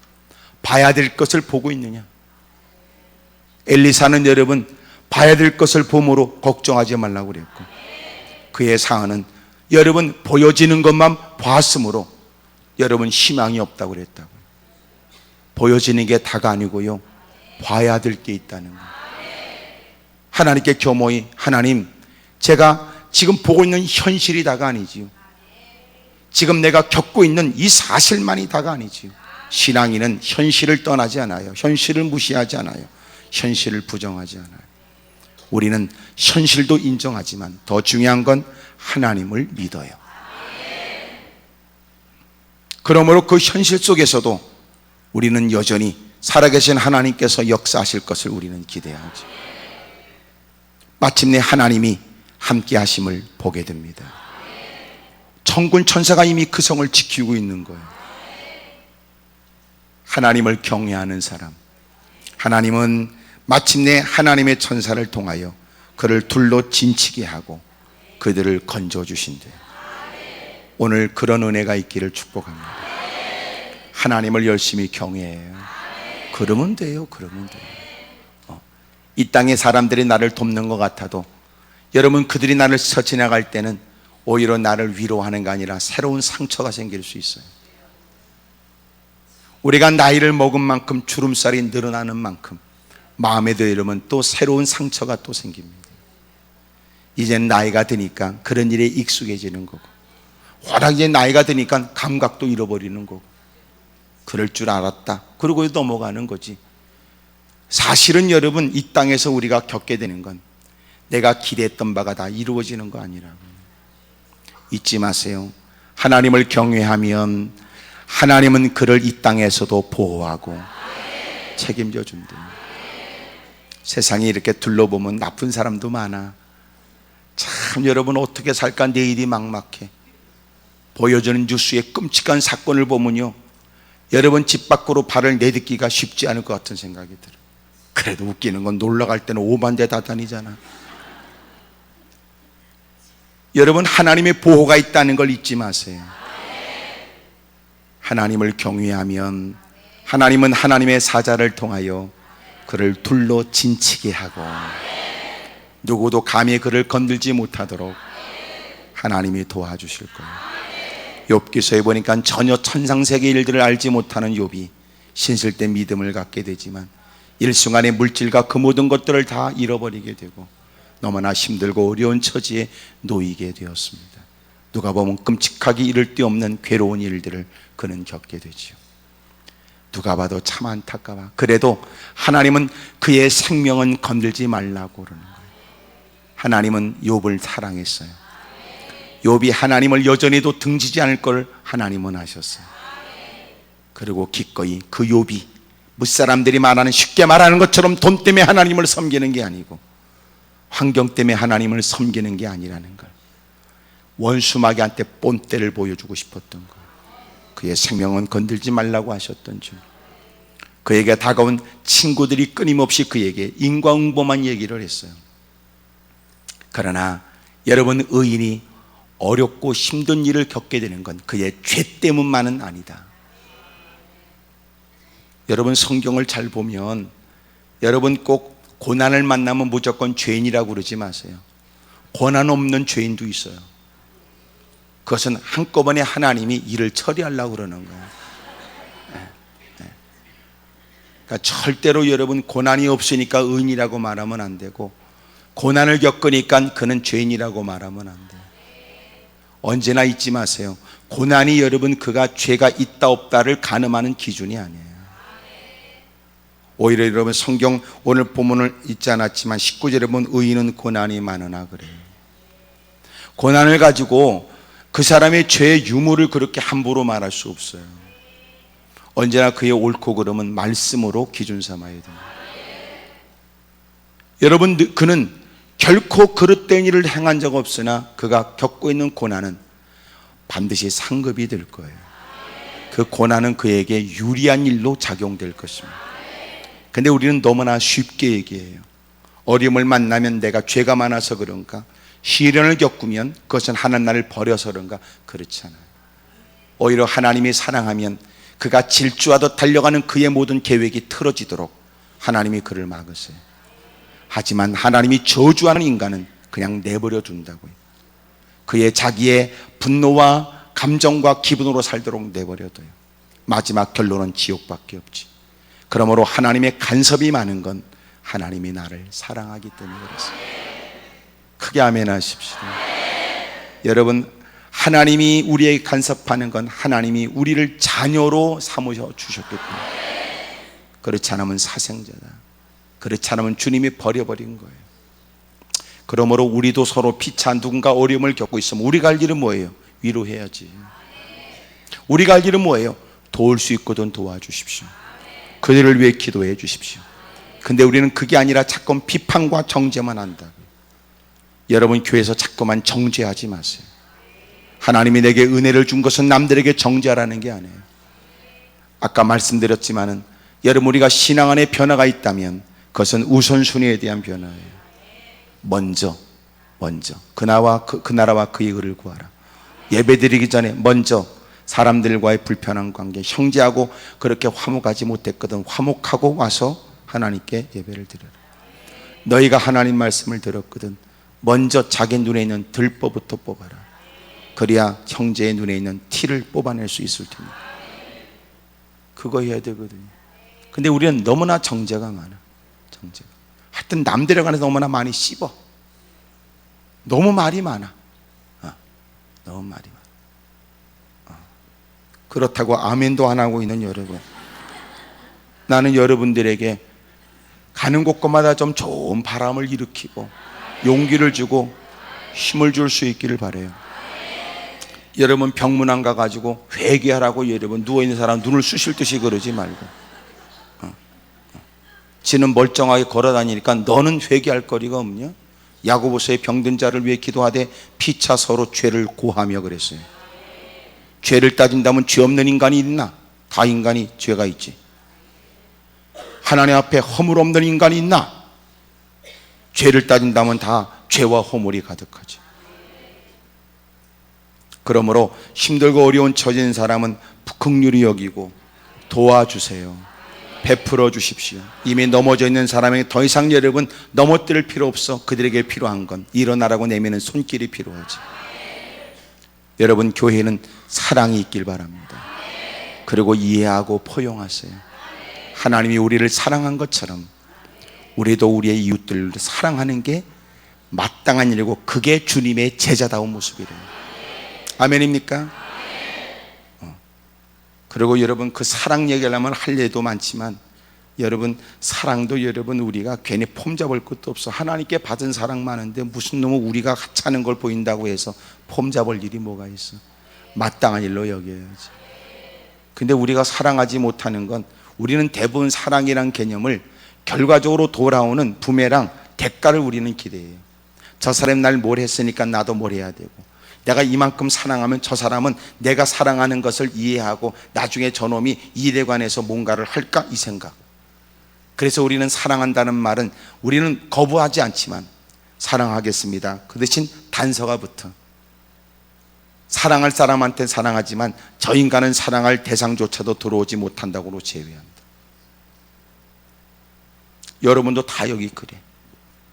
A: 봐야 될 것을 보고 있느냐? 엘리사는 여러분, 봐야 될 것을 봄으로 걱정하지 말라고 그랬고, 그의 상황은 여러분 보여지는 것만 봤으므로 여러분 희망이 없다고 그랬다고. 보여지는 게 다가 아니고요, 봐야 될 게 있다는 거예요. 하나님께 겸허히, 하나님, 제가 지금 보고 있는 현실이 다가 아니지요. 지금 내가 겪고 있는 이 사실만이 다가 아니지요. 신앙인은 현실을 떠나지 않아요. 현실을 무시하지 않아요. 현실을 부정하지 않아요. 우리는 현실도 인정하지만 더 중요한 건 하나님을 믿어요. 그러므로 그 현실 속에서도 우리는 여전히 살아계신 하나님께서 역사하실 것을 우리는 기대하죠. 마침내 하나님이 함께 하심을 보게 됩니다. 천군 천사가 이미 그 성을 지키고 있는 거예요. 하나님을 경외하는 사람, 하나님은 마침내 하나님의 천사를 통하여 그를 둘러 진치게 하고 그들을 건져주신대요. 오늘 그런 은혜가 있기를 축복합니다. 하나님을 열심히 경외해요. 그러면 돼요. 그러면 돼요. 이 땅의 사람들이 나를 돕는 것 같아도 여러분, 그들이 나를 스쳐 지나갈 때는 오히려 나를 위로하는 게 아니라 새로운 상처가 생길 수 있어요. 우리가 나이를 먹은 만큼 주름살이 늘어나는 만큼 마음에도 여러분 또 새로운 상처가 또 생깁니다. 이제는 나이가 드니까 그런 일에 익숙해지는 거고, 워낙 이제 나이가 드니까 감각도 잃어버리는 거고, 그럴 줄 알았다 그러고 넘어가는 거지. 사실은 여러분, 이 땅에서 우리가 겪게 되는 건 내가 기대했던 바가 다 이루어지는 거 아니라고. 잊지 마세요. 하나님을 경외하면 하나님은 그를 이 땅에서도 보호하고 책임져 준대요. 세상에 이렇게 둘러보면 나쁜 사람도 많아. 참 여러분, 어떻게 살까 내일이 막막해. 보여주는 뉴스의 끔찍한 사건을 보면요, 여러분 집 밖으로 발을 내딛기가 쉽지 않을 것 같은 생각이 들어요. 그래도 웃기는 건 놀러 갈 때는 오만대 다 다니잖아. 여러분, 하나님의 보호가 있다는 걸 잊지 마세요. 하나님을 경외하면 하나님은 하나님의 사자를 통하여 그를 둘러 진치게 하고 누구도 감히 그를 건들지 못하도록 하나님이 도와주실 거예요. 욥기서에 보니까 전혀 천상세계 일들을 알지 못하는 욥이 신실 때 믿음을 갖게 되지만 일순간에 물질과 그 모든 것들을 다 잃어버리게 되고 너무나 힘들고 어려운 처지에 놓이게 되었습니다. 누가 보면 끔찍하게 이를 데 없는 괴로운 일들을 그는 겪게 되지요. 누가 봐도 참 안타까워. 그래도 하나님은 그의 생명은 건들지 말라고 그러는 거예요. 하나님은 욥을 사랑했어요. 욥이 하나님을 여전히도 등지지 않을 걸 하나님은 아셨어요. 그리고 기꺼이 그 욥이 무사람들이 말하는, 쉽게 말하는 것처럼 돈 때문에 하나님을 섬기는 게 아니고 환경 때문에 하나님을 섬기는 게 아니라는 걸, 원수마귀한테 본때를 보여주고 싶었던 것, 그의 생명은 건들지 말라고 하셨던 줄. 그에게 다가온 친구들이 끊임없이 그에게 인과응보만 얘기를 했어요. 그러나 여러분, 의인이 어렵고 힘든 일을 겪게 되는 건 그의 죄 때문만은 아니다. 여러분, 성경을 잘 보면 여러분 꼭 고난을 만나면 무조건 죄인이라고 그러지 마세요. 고난 없는 죄인도 있어요. 그것은 한꺼번에 하나님이 일을 처리하려고 그러는 거예요. 그러니까 절대로 여러분 고난이 없으니까 의인이라고 말하면 안 되고, 고난을 겪으니까 그는 죄인이라고 말하면 안 돼요. 언제나 잊지 마세요. 고난이 여러분 그가 죄가 있다 없다를 가늠하는 기준이 아니에요. 오히려 여러분 성경 오늘 본문을 읽지 않았지만 19절에 보면 의인은 고난이 많으나 그래요. 고난을 가지고 그 사람의 죄의 유무를 그렇게 함부로 말할 수 없어요. 언제나 그의 옳고 그름은 말씀으로 기준 삼아야 됩니다. 여러분, 그는 결코 그릇된 일을 행한 적 없으나 그가 겪고 있는 고난은 반드시 상급이 될 거예요. 그 고난은 그에게 유리한 일로 작용될 것입니다. 근데 우리는 너무나 쉽게 얘기해요. 어려움을 만나면 내가 죄가 많아서 그런가, 시련을 겪으면 그것은 하나님 나를 버려서 그런가. 그렇지 않아요. 오히려 하나님이 사랑하면 그가 질주하듯 달려가는 그의 모든 계획이 틀어지도록 하나님이 그를 막으세요. 하지만 하나님이 저주하는 인간은 그냥 내버려 둔다고요. 그의 자기의 분노와 감정과 기분으로 살도록 내버려둬요. 마지막 결론은 지옥밖에 없지. 그러므로 하나님의 간섭이 많은 건 하나님이 나를 사랑하기 때문에 그렇습니다. 크게 아멘 하십시오. 여러분, 하나님이 우리에게 간섭하는 건 하나님이 우리를 자녀로 삼으셔 주셨기 때문에. 그렇지 않으면 사생자다. 그렇지 않으면 주님이 버려버린 거예요. 그러므로 우리도 서로 피차 누군가 어려움을 겪고 있으면 우리가 할 일은 뭐예요? 위로해야지. 우리가 할 일은 뭐예요? 도울 수 있거든 도와주십시오. 그들을 위해 기도해 주십시오. 근데 우리는 그게 아니라 자꾸 비판과 정죄만 한다고요. 여러분, 교회에서 자꾸만 정죄하지 마세요. 하나님이 내게 은혜를 준 것은 남들에게 정죄하라는 게 아니에요. 아까 말씀드렸지만은 여러분, 우리가 신앙 안에 변화가 있다면 그것은 우선순위에 대한 변화예요. 먼저 그 나라와 그의 의를 구하라. 예배드리기 전에 먼저 사람들과의 불편한 관계, 형제하고 그렇게 화목하지 못했거든 화목하고 와서 하나님께 예배를 드려라. 너희가 하나님 말씀을 들었거든 먼저 자기 눈에 있는 들보부터 뽑아라. 그래야 형제의 눈에 있는 티를 뽑아낼 수 있을 테니. 그거 해야 되거든요. 근데 우리는 너무나 정죄가 많아. 정죄가. 하여튼 남들에 관해서 너무나 많이 씹어. 너무 말이 많아. 너무 말이 많아. 그렇다고 아멘도 안 하고 있는 여러분, 나는 여러분들에게 가는 곳곳마다 좀 좋은 바람을 일으키고 용기를 주고 힘을 줄 수 있기를 바라요. 여러분, 병문안 가가지고 회개하라고 여러분 누워있는 사람 눈을 쑤실 듯이 그러지 말고, 지는 멀쩡하게 걸어다니니까 너는 회개할 거리가 없냐? 야고보서의 병든 자를 위해 기도하되 피차 서로 죄를 고하며 그랬어요. 죄를 따진다면 죄 없는 인간이 있나? 다 인간이 죄가 있지. 하나님 앞에 허물 없는 인간이 있나? 죄를 따진다면 다 죄와 허물이 가득하지. 그러므로 힘들고 어려운 처진 사람은 긍휼히 여기고 도와주세요. 베풀어 주십시오. 이미 넘어져 있는 사람에게 더 이상 여러분 넘어뜨릴 필요 없어. 그들에게 필요한 건 일어나라고 내미는 손길이 필요하지. 여러분, 교회는 사랑이 있길 바랍니다. 그리고 이해하고 포용하세요. 하나님이 우리를 사랑한 것처럼 우리도 우리의 이웃들을 사랑하는 게 마땅한 일이고 그게 주님의 제자다운 모습이래요. 아멘입니까? 그리고 여러분, 그 사랑 얘기하려면 할 일도 많지만 여러분, 사랑도 여러분 우리가 괜히 폼 잡을 것도 없어. 하나님께 받은 사랑 많은데 무슨 놈은 우리가 하찮은 걸 보인다고 해서 폼 잡을 일이 뭐가 있어. 마땅한 일로 여겨야지. 근데 우리가 사랑하지 못하는 건 우리는 대부분 사랑이란 개념을 결과적으로 돌아오는 부메랑 대가를 우리는 기대해요. 저 사람이 날 뭘 했으니까 나도 뭘 해야 되고, 내가 이만큼 사랑하면 저 사람은 내가 사랑하는 것을 이해하고 나중에 저놈이 일에 관해서 뭔가를 할까, 이 생각. 그래서 우리는 사랑한다는 말은 우리는 거부하지 않지만 사랑하겠습니다. 그 대신 단서가 붙어. 사랑할 사람한테 사랑하지만 저 인간은 사랑할 대상조차도 들어오지 못한다고 제외한다. 여러분도 다 여기 그래.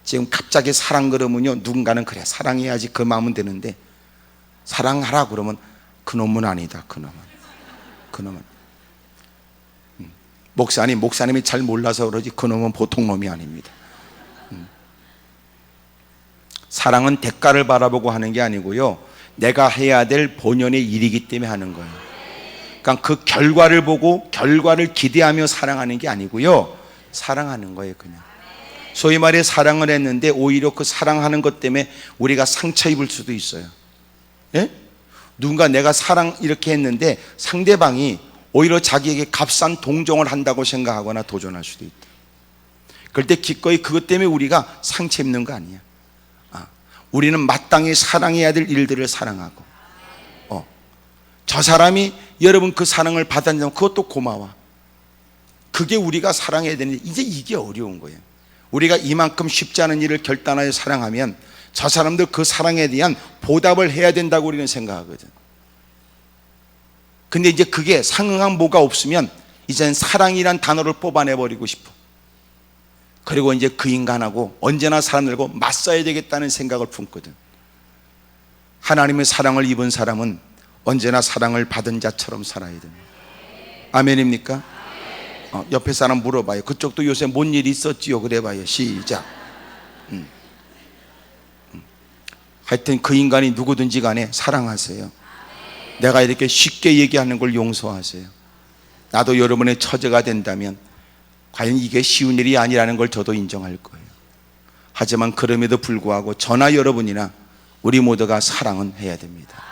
A: 지금 갑자기 사랑 그러면요, 누군가는 그래 사랑해야지 그 마음은 되는데, 사랑하라 그러면 그놈은 아니다. 그놈은 목사님이 잘 몰라서 그러지 그놈은 보통 놈이 아닙니다. 사랑은 대가를 바라보고 하는 게 아니고요, 내가 해야 될 본연의 일이기 때문에 하는 거예요. 그러니까 그 결과를 보고 결과를 기대하며 사랑하는 게 아니고요, 사랑하는 거예요. 그냥 소위 말해 사랑을 했는데 오히려 그 사랑하는 것 때문에 우리가 상처 입을 수도 있어요. 예? 누군가 내가 사랑 이렇게 했는데 상대방이 오히려 자기에게 값싼 동정을 한다고 생각하거나 도전할 수도 있다. 그럴 때 기꺼이 그것 때문에 우리가 상처 입는 거 아니야. 우리는 마땅히 사랑해야 될 일들을 사랑하고, 저 사람이 여러분 그 사랑을 받았냐면 그것도 고마워. 그게 우리가 사랑해야 되는데 이제 이게 어려운 거예요. 우리가 이만큼 쉽지 않은 일을 결단하여 사랑하면 저 사람들 그 사랑에 대한 보답을 해야 된다고 우리는 생각하거든. 근데 이제 그게 상응한 뭐가 없으면 이젠 사랑이란 단어를 뽑아내버리고 싶어. 그리고 이제 그 인간하고 언제나 사람들과 맞서야 되겠다는 생각을 품거든. 하나님의 사랑을 입은 사람은 언제나 사랑을 받은 자처럼 살아야 됩니다. 아멘입니까? 옆에 사람 물어봐요. 그쪽도 요새 뭔 일 있었지요? 그래봐요. 시작. 하여튼 그 인간이 누구든지 간에 사랑하세요. 내가 이렇게 쉽게 얘기하는 걸 용서하세요. 나도 여러분의 처제가 된다면 과연 이게 쉬운 일이 아니라는 걸 저도 인정할 거예요. 하지만 그럼에도 불구하고 저나 여러분이나 우리 모두가 사랑은 해야 됩니다.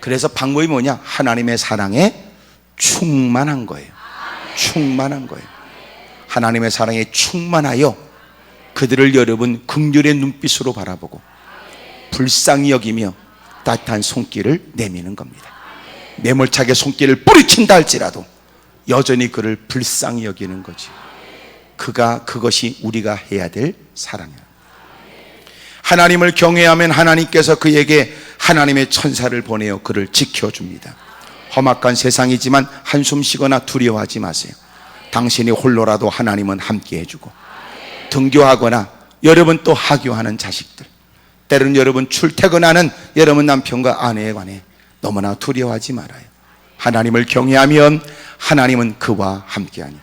A: 그래서 방법이 뭐냐? 하나님의 사랑에 충만한 거예요. 충만한 거예요. 하나님의 사랑에 충만하여 그들을 여러분 긍휼의 눈빛으로 바라보고 불쌍히 여기며 따뜻한 손길을 내미는 겁니다. 매몰차게 손길을 뿌리친다 할지라도 여전히 그를 불쌍히 여기는 거지. 그것이 우리가 해야 될 사랑이야. 하나님을 경외하면 하나님께서 그에게 하나님의 천사를 보내어 그를 지켜줍니다. 험악한 세상이지만 한숨 쉬거나 두려워하지 마세요. 당신이 홀로라도 하나님은 함께 해주고, 등교하거나 여러분 또 하교하는 자식들, 때로는 여러분 출퇴근하는 여러분 남편과 아내에 관해 너무나 두려워하지 말아요. 하나님을 경외하면 하나님은 그와 함께하니까.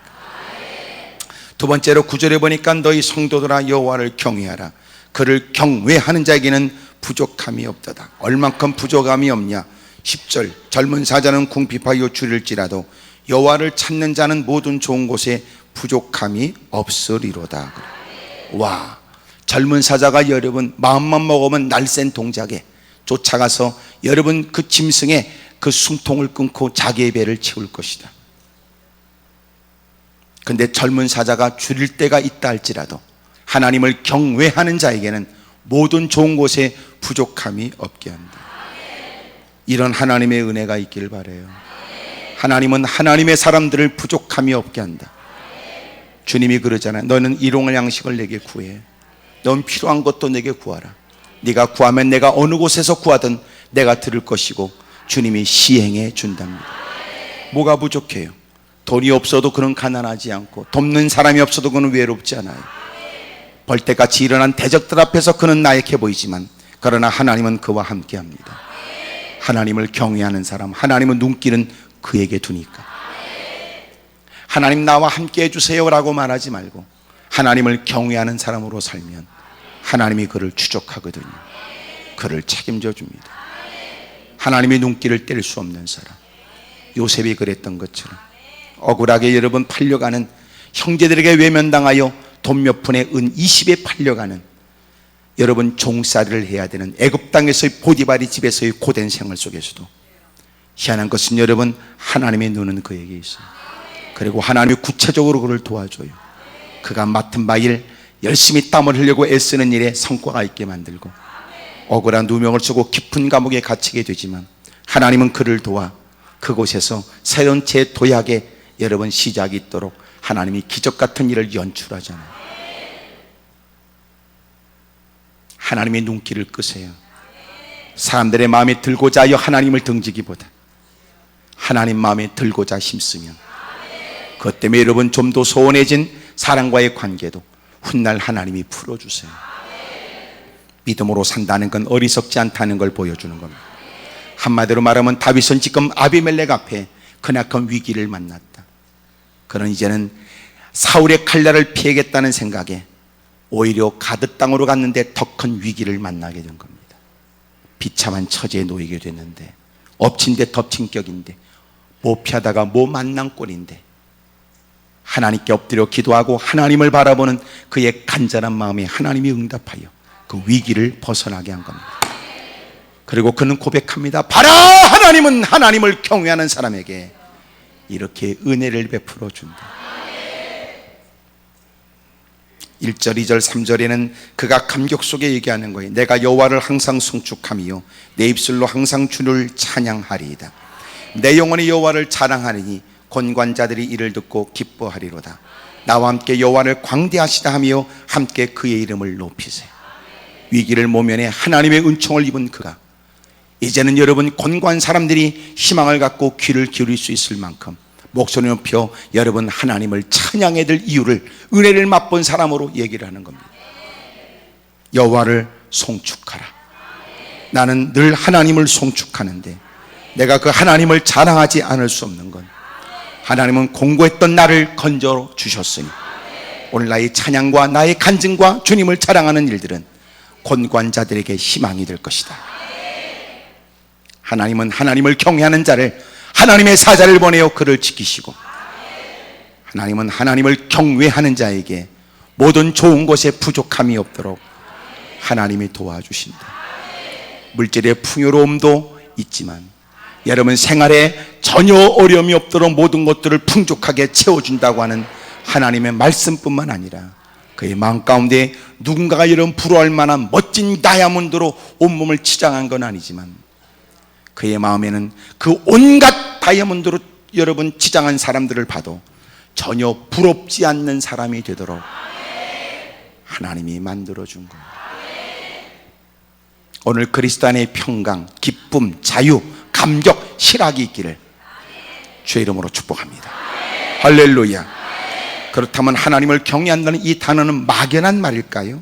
A: 두 번째로 9절에 보니까 너희 성도들아 여호와를 경외하라. 그를 경외하는 자에게는 부족함이 없도다. 얼만큼 부족함이 없냐? 10절 젊은 사자는 궁핍하여 줄일지라도 여호와를 찾는 자는 모든 좋은 곳에 부족함이 없으리로다. 와, 젊은 사자가 여러분 마음만 먹으면 날쌘 동작에 쫓아가서 여러분 그 짐승의 그 숨통을 끊고 자기의 배를 채울 것이다. 근데 젊은 사자가 줄일 때가 있다 할지라도 하나님을 경외하는 자에게는 모든 좋은 곳에 부족함이 없게 한다. 이런 하나님의 은혜가 있기를 바라요. 하나님은 하나님의 사람들을 부족함이 없게 한다. 주님이 그러잖아요. 너는 일용할 양식을 내게 구해. 넌 필요한 것도 내게 구하라. 네가 구하면 내가 어느 곳에서 구하든 내가 들을 것이고 주님이 시행해 준답니다. 뭐가 부족해요? 돈이 없어도 그는 가난하지 않고, 돕는 사람이 없어도 그는 외롭지 않아요. 벌떼같이 일어난 대적들 앞에서 그는 나약해 보이지만 그러나 하나님은 그와 함께합니다. 하나님을 경외하는 사람, 하나님은 눈길은 그에게 두니까. 하나님 나와 함께 해주세요 라고 말하지 말고 하나님을 경외하는 사람으로 살면 하나님이 그를 추적하거든요. 그를 책임져 줍니다. 하나님의 눈길을 뗄 수 없는 사람, 요셉이 그랬던 것처럼 억울하게 여러분 팔려가는, 형제들에게 외면당하여 돈 몇 푼에 은 20에 팔려가는 여러분 종살이를 해야 되는 애굽 땅에서의 보디발이 집에서의 고된 생활 속에서도 희한한 것은 여러분 하나님의 눈은 그에게 있어요. 그리고 하나님이 구체적으로 그를 도와줘요. 그가 맡은 바일 열심히 땀을 흘리고 애쓰는 일에 성과가 있게 만들고, 억울한 누명을 쓰고 깊은 감옥에 갇히게 되지만 하나님은 그를 도와 그곳에서 새로운 재도약의 여러분 시작이 있도록 하나님이 기적 같은 일을 연출하잖아요. 하나님의 눈길을 끄세요. 사람들의 마음에 들고자 하여 하나님을 등지기보다 하나님 마음에 들고자 힘쓰면 그것 때문에 여러분 좀 더 소원해진 사랑과의 관계도 훗날 하나님이 풀어주세요. 믿음으로 산다는 건 어리석지 않다는 걸 보여주는 겁니다. 한마디로 말하면 다윗은 지금 아비멜렉 앞에 크나큰 위기를 만났다. 그는 이제는 사울의 칼날을 피하겠다는 생각에 오히려 가드 땅으로 갔는데 더 큰 위기를 만나게 된 겁니다. 비참한 처지에 놓이게 됐는데, 엎친 데 덮친 격인데, 뭐 피하다가 뭐 만난 꼴인데, 하나님께 엎드려 기도하고 하나님을 바라보는 그의 간절한 마음에 하나님이 응답하여 그 위기를 벗어나게 한 겁니다. 그리고 그는 고백합니다. 봐라, 하나님은 하나님을 경외하는 사람에게 이렇게 은혜를 베풀어 준다. 1절, 2절, 3절에는 그가 감격 속에 얘기하는 거예요. 내가 여호와를 항상 송축하며 내 입술로 항상 주를 찬양하리이다. 내 영혼이 여호와를 자랑하리니 권관자들이 이를 듣고 기뻐하리로다. 나와 함께 여호와를 광대하시다 하며 함께 그의 이름을 높이세요. 위기를 모면해 하나님의 은총을 입은 그가 이제는 여러분 권고한 사람들이 희망을 갖고 귀를 기울일 수 있을 만큼 목소리 높여 여러분 하나님을 찬양해야 될 이유를 은혜를 맛본 사람으로 얘기를 하는 겁니다. 여호와를 송축하라. 나는 늘 하나님을 송축하는데 내가 그 하나님을 자랑하지 않을 수 없는 건 하나님은 공고했던 나를 건져 주셨으니 오늘 나의 찬양과 나의 간증과 주님을 자랑하는 일들은 권고한자들에게 희망이 될 것이다. 하나님은 하나님을 경외하는 자를, 하나님의 사자를 보내어 그를 지키시고, 하나님은 하나님을 경외하는 자에게 모든 좋은 것에 부족함이 없도록 하나님이 도와주신다. 물질의 풍요로움도 있지만 여러분 생활에 전혀 어려움이 없도록 모든 것들을 풍족하게 채워준다고 하는 하나님의 말씀뿐만 아니라 그의 마음 가운데 누군가가 여러분 부러워할 만한 멋진 다이아몬드로 온몸을 치장한 건 아니지만 그의 마음에는 그 온갖 다이아몬드로 여러분 치장한 사람들을 봐도 전혀 부럽지 않는 사람이 되도록 하나님이 만들어준 거예요. 오늘 그리스도 안의 평강, 기쁨, 자유, 감격, 실학이 있기를 주의 이름으로 축복합니다. 할렐루야. 그렇다면 하나님을 경외한다는 이 단어는 막연한 말일까요?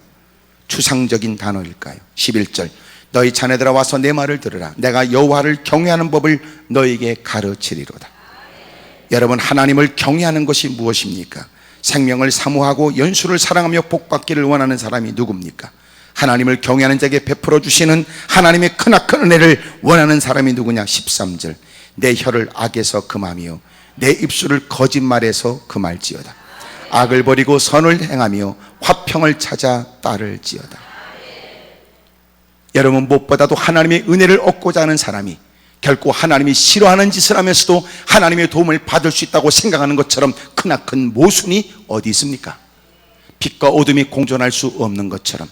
A: 추상적인 단어일까요? 11절 너희 자녀들아 와서 내 말을 들으라. 내가 여호와를 경외하는 법을 너희에게 가르치리로다. 여러분 하나님을 경외하는 것이 무엇입니까? 생명을 사모하고 연수를 사랑하며 복받기를 원하는 사람이 누굽니까? 하나님을 경외하는 자에게 베풀어 주시는 하나님의 크나큰 은혜를 원하는 사람이 누구냐? 13절 내 혀를 악에서 금하며 내 입술을 거짓말에서 금할지어다. 악을 버리고 선을 행하며 화평을 찾아 따를지어다. 여러분 무엇보다도 하나님의 은혜를 얻고자 하는 사람이 결코 하나님이 싫어하는 짓을 하면서도 하나님의 도움을 받을 수 있다고 생각하는 것처럼 크나큰 모순이 어디 있습니까? 빛과 어둠이 공존할 수 없는 것처럼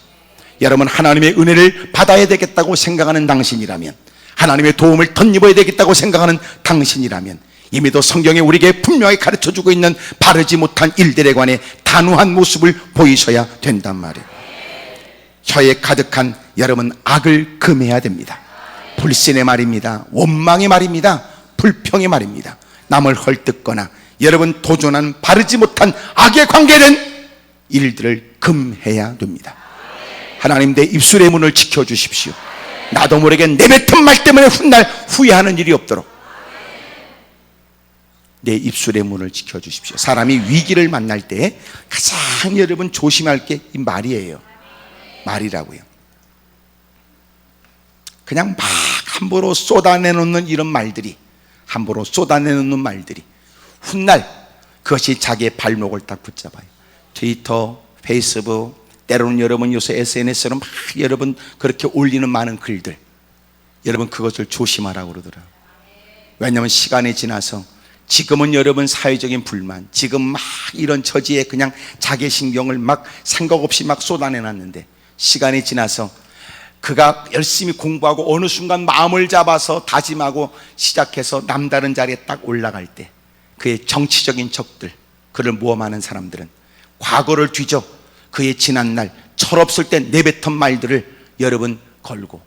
A: 여러분 하나님의 은혜를 받아야 되겠다고 생각하는 당신이라면, 하나님의 도움을 덧입어야 되겠다고 생각하는 당신이라면 이미도 성경에 우리에게 분명히 가르쳐주고 있는 바르지 못한 일들에 관해 단호한 모습을 보이셔야 된단 말이에요. 혀에 가득한 여러분 악을 금해야 됩니다. 불신의 말입니다. 원망의 말입니다. 불평의 말입니다. 남을 헐뜯거나 여러분 도전한 바르지 못한 악에 관계된 일들을 금해야 됩니다. 하나님 내 입술의 문을 지켜주십시오. 나도 모르게 내뱉은 말 때문에 훗날 후회하는 일이 없도록 내 입술의 문을 지켜주십시오. 사람이 위기를 만날 때 가장 여러분 조심할 게 이 말이에요. 말이라고요. 그냥 막 함부로 쏟아내놓는 이런 말들이, 함부로 쏟아내놓는 말들이 훗날 그것이 자기의 발목을 딱 붙잡아요. 트위터, 페이스북, 때로는 여러분 요새 SNS로 막 여러분 그렇게 올리는 많은 글들, 여러분 그것을 조심하라고 그러더라고요. 왜냐하면 시간이 지나서 지금은 여러분 사회적인 불만, 지금 막 이런 처지에 그냥 자기 신경을 막 생각 없이 막 쏟아내놨는데 시간이 지나서 그가 열심히 공부하고 어느 순간 마음을 잡아서 다짐하고 시작해서 남다른 자리에 딱 올라갈 때 그의 정치적인 적들, 그를 모험하는 사람들은 과거를 뒤져 그의 지난날 철없을 때 내뱉은 말들을 여러분 걸고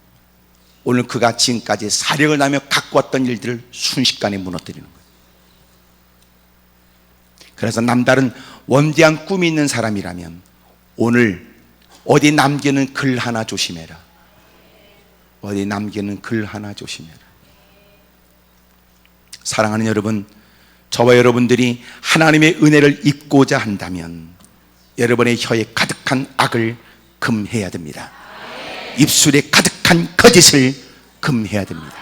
A: 오늘 그가 지금까지 사력을 나며 갖고 왔던 일들을 순식간에 무너뜨리는 거예요. 그래서 남다른 원대한 꿈이 있는 사람이라면 오늘 어디 남기는 글 하나 조심해라. 어디 남기는 글 하나 조심해라. 사랑하는 여러분, 저와 여러분들이 하나님의 은혜를 입고자 한다면 여러분의 혀에 가득한 악을 금해야 됩니다. 입술에 가득한 거짓을 금해야 됩니다.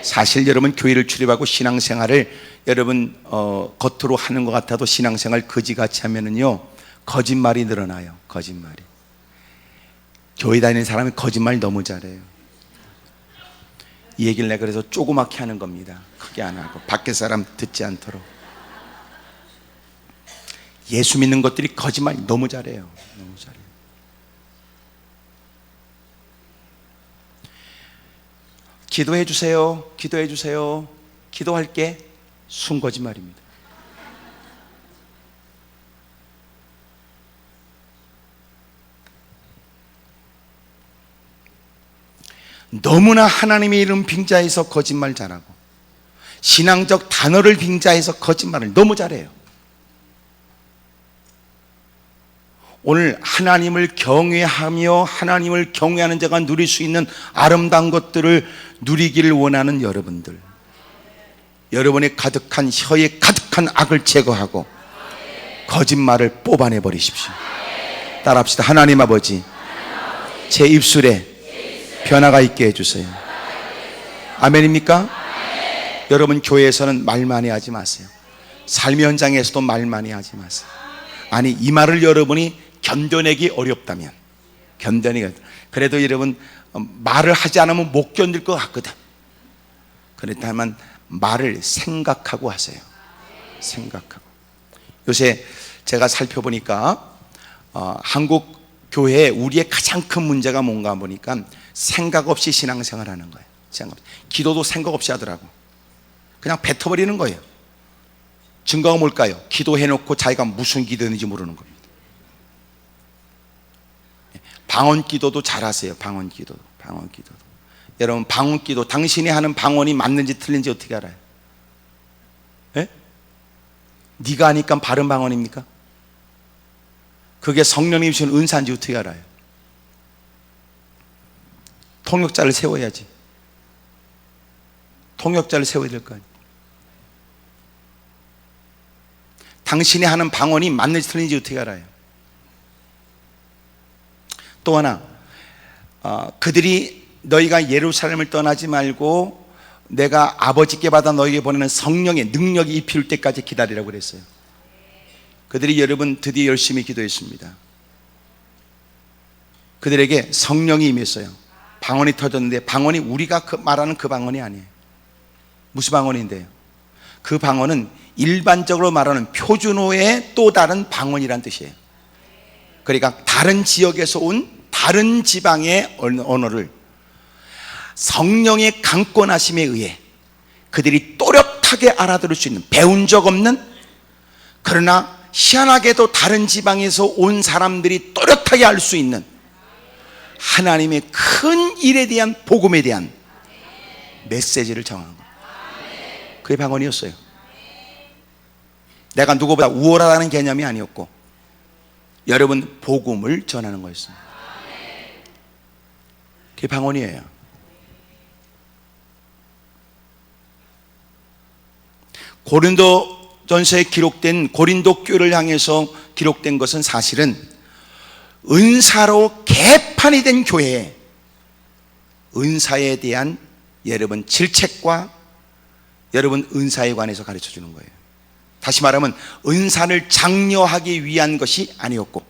A: 사실 여러분 교회를 출입하고 신앙생활을 여러분 겉으로 하는 것 같아도 신앙생활 거지같이 하면은요 거짓말이 늘어나요. 거짓말이. 교회 다니는 사람이 거짓말 너무 잘해요. 이 얘기를 내가 그래서 조그맣게 하는 겁니다. 크게 안 하고 밖에 사람 듣지 않도록. 예수 믿는 것들이 거짓말 너무 잘해요. 너무 잘해요. 기도해 주세요. 기도해 주세요. 기도할게. 순거짓말입니다. 너무나 하나님의 이름 빙자해서 거짓말 잘하고 신앙적 단어를 빙자해서 거짓말을 너무 잘해요. 오늘 하나님을 경외하며 하나님을 경외하는 자가 누릴 수 있는 아름다운 것들을 누리기를 원하는 여러분들, 여러분의 가득한 혀에 가득한 악을 제거하고 거짓말을 뽑아내 버리십시오. 따라합시다. 하나님 아버지, 제 입술에 변화가 있게 해주세요. 아멘입니까? 여러분 교회에서는 말 많이 하지 마세요. 삶의 현장에서도 말 많이 하지 마세요. 아니, 이 말을 여러분이 견뎌내기 어렵다면, 그래도 여러분 말을 하지 않으면 못 견딜 것 같거든. 그렇다면 말을 생각하고 하세요. 생각하고. 요새 제가 살펴보니까 한국 교회에 우리의 가장 큰 문제가 뭔가 보니까 생각 없이 신앙생활 하는 거예요. 생각 없이. 기도도 생각 없이 하더라고. 그냥 뱉어버리는 거예요. 증거가 뭘까요? 기도해놓고 자기가 무슨 기도했는지 모르는 겁니다. 방언기도도 잘하세요. 방언기도도. 여러분 방언기도, 당신이 하는 방언이 맞는지 틀린지 어떻게 알아요? 예? 네가 하니까 바른 방언입니까? 그게 성령님이 주신 은사인지 어떻게 알아요? 통역자를 세워야지. 통역자를 세워야 될 거 아니에요. 당신이 하는 방언이 맞는지 틀린지 어떻게 알아요? 또 하나, 그들이 너희가 예루살렘을 떠나지 말고 내가 아버지께 받아 너희에게 보내는 성령의 능력이 입힐 때까지 기다리라고 그랬어요. 그들이 여러분 드디어 열심히 기도했습니다. 그들에게 성령이 임했어요. 방언이 터졌는데, 방언이 우리가 말하는 그 방언이 아니에요. 무슨 방언인데요? 그 방언은 일반적으로 말하는 표준어의 또 다른 방언이란 뜻이에요. 그러니까 다른 지역에서 온 다른 지방의 언어를 성령의 강권하심에 의해 그들이 또렷하게 알아들을 수 있는, 배운 적 없는, 그러나 희한하게도 다른 지방에서 온 사람들이 또렷하게 알 수 있는 하나님의 큰 일에 대한, 복음에 대한 메시지를 정한 거예요. 그게 방언이었어요. 내가 누구보다 우월하다는 개념이 아니었고, 여러분 복음을 전하는 거였습니다. 그게 방언이에요. 고린도전서에 기록된, 고린도 교회를 향해서 기록된 것은 사실은 은사로 개판이 된 교회에 은사에 대한 여러분 질책과 여러분 은사에 관해서 가르쳐 주는 거예요. 다시 말하면 은사를 장려하기 위한 것이 아니었고,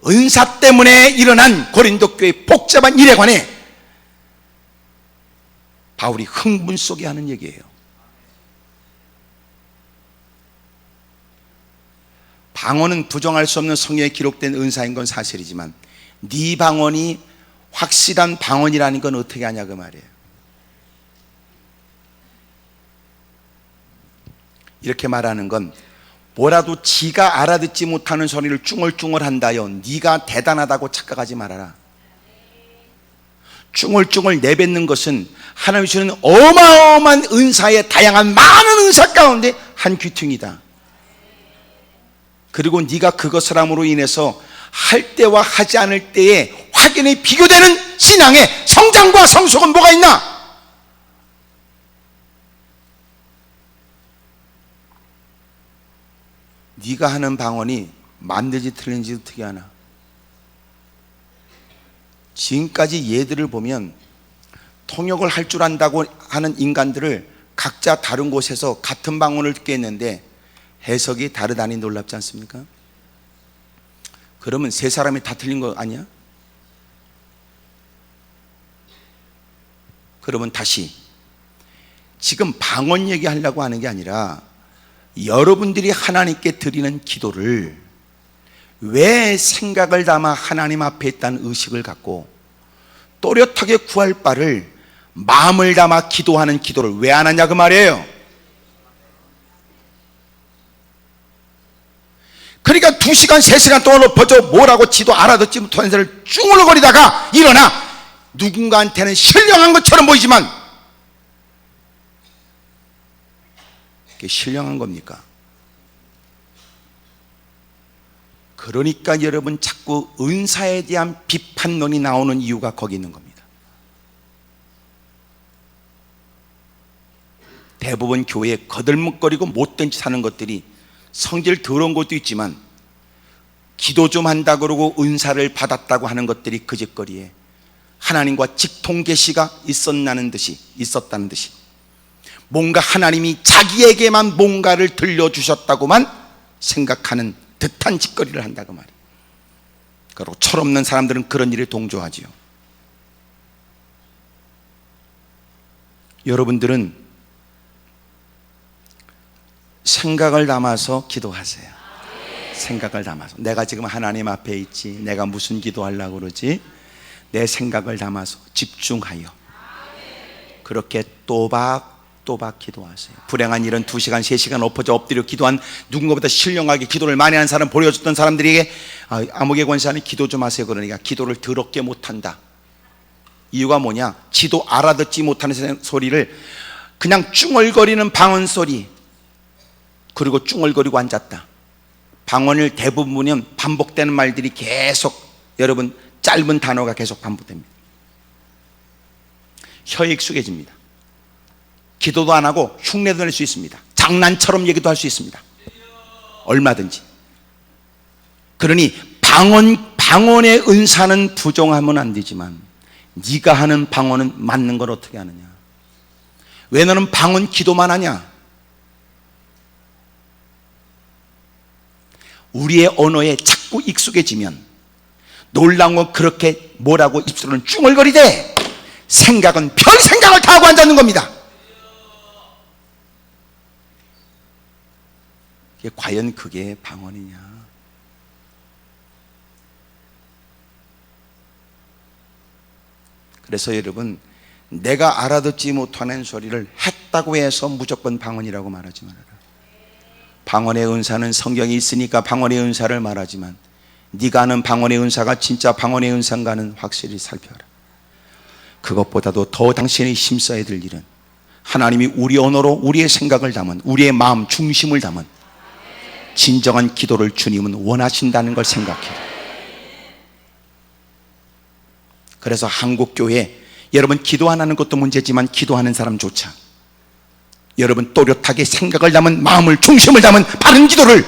A: 은사 때문에 일어난 고린도 교회의 복잡한 일에 관해 바울이 흥분 속에 하는 얘기예요. 방언은 부정할 수 없는 성경에 기록된 은사인 건 사실이지만, 네 방언이 확실한 방언이라는 건 어떻게 하냐 그 말이에요. 이렇게 말하는 건, 뭐라도 지가 알아듣지 못하는 소리를 쭝얼쭝얼 한다여 네가 대단하다고 착각하지 말아라. 쭝얼쭝얼 내뱉는 것은 하나님이 주는 어마어마한 은사의 다양한 많은 은사 가운데 한 귀퉁이다. 그리고 네가 그것을 함으로 인해서 할 때와 하지 않을 때에 확연히 비교되는 신앙의 성장과 성숙은 뭐가 있나? 네가 하는 방언이 맞는지 틀린지 어떻게 하나? 지금까지 얘들을 보면 통역을 할 줄 안다고 하는 인간들을 각자 다른 곳에서 같은 방언을 듣게 했는데 해석이 다르다니 놀랍지 않습니까? 그러면 세 사람이 다 틀린 거 아니야? 그러면 다시, 지금 방언 얘기하려고 하는 게 아니라 여러분들이 하나님께 드리는 기도를 왜 생각을 담아 하나님 앞에 있다는 의식을 갖고 또렷하게 구할 바를 마음을 담아 기도하는 기도를 왜 안 하냐 그 말이에요. 그러니까 2시간 3시간 동안 엎어져 뭐라고 지도 알아듣지 못하는 사람을 쭈글거리다가 일어나 누군가한테는 신령한 것처럼 보이지만 그게 신령한 겁니까? 그러니까 여러분 자꾸 은사에 대한 비판론이 나오는 이유가 거기 있는 겁니다. 대부분 교회에 거들먹거리고 못된 짓 하는 것들이 성질 더러운 것도 있지만 기도 좀 한다 그러고 은사를 받았다고 하는 것들이 그 짓거리에 하나님과 직통계시가 있었다는 듯이 뭔가 하나님이 자기에게만 뭔가를 들려주셨다고만 생각하는 듯한 짓거리를 한다고 말이에요. 그리고 철없는 사람들은 그런 일에 동조하지요. 여러분들은 생각을 담아서 기도하세요. 생각을 담아서, 내가 지금 하나님 앞에 있지, 내가 무슨 기도하려고 그러지, 내 생각을 담아서 집중하여 그렇게 또박 기도하세요. 불행한 일은 2시간 3시간 엎어져 기도한, 누군가보다 신령하게 기도를 많이 한 사람, 보여줬던 사람들에게 암흑의 권세하는 기도 좀 하세요. 그러니까 기도를 더럽게 못한다. 이유가 뭐냐? 지도 알아듣지 못하는 소리를 그냥 쭝얼거리는 방언 소리, 그리고 쭝얼거리고 앉았다. 방언을 대부분 보면 반복되는 말들이 계속, 여러분 짧은 단어가 계속 반복됩니다. 혀에 익숙해집니다. 기도도 안 하고 흉내도 낼 수 있습니다. 장난처럼 얘기도 할 수 있습니다. 얼마든지. 그러니 방언의 은사는 부정하면 안 되지만 네가 하는 방언은 맞는 걸 어떻게 하느냐? 왜 너는 방언 기도만 하냐? 우리의 언어에 자꾸 익숙해지면 놀라운 건 그렇게 뭐라고 입술은 쭝얼거리되 생각은 별 생각을 다 하고 앉았는 겁니다. 과연 그게 방언이냐? 그래서 여러분, 내가 알아듣지 못하는 소리를 했다고 해서 무조건 방언이라고 말하지 말아라. 방언의 은사는 성경에 있으니까 방언의 은사를 말하지만 네가 아는 방언의 은사가 진짜 방언의 은사인가는 확실히 살펴라. 그것보다도 더 당신이 힘써야 될 일은 하나님이 우리 언어로 우리의 생각을 담은, 우리의 마음 중심을 담은 진정한 기도를 주님은 원하신다는 걸 생각해요. 그래서 한국교회, 여러분 기도 안 하는 것도 문제지만 기도하는 사람조차 여러분 또렷하게 생각을 담은, 마음을 중심을 담은 바른 기도를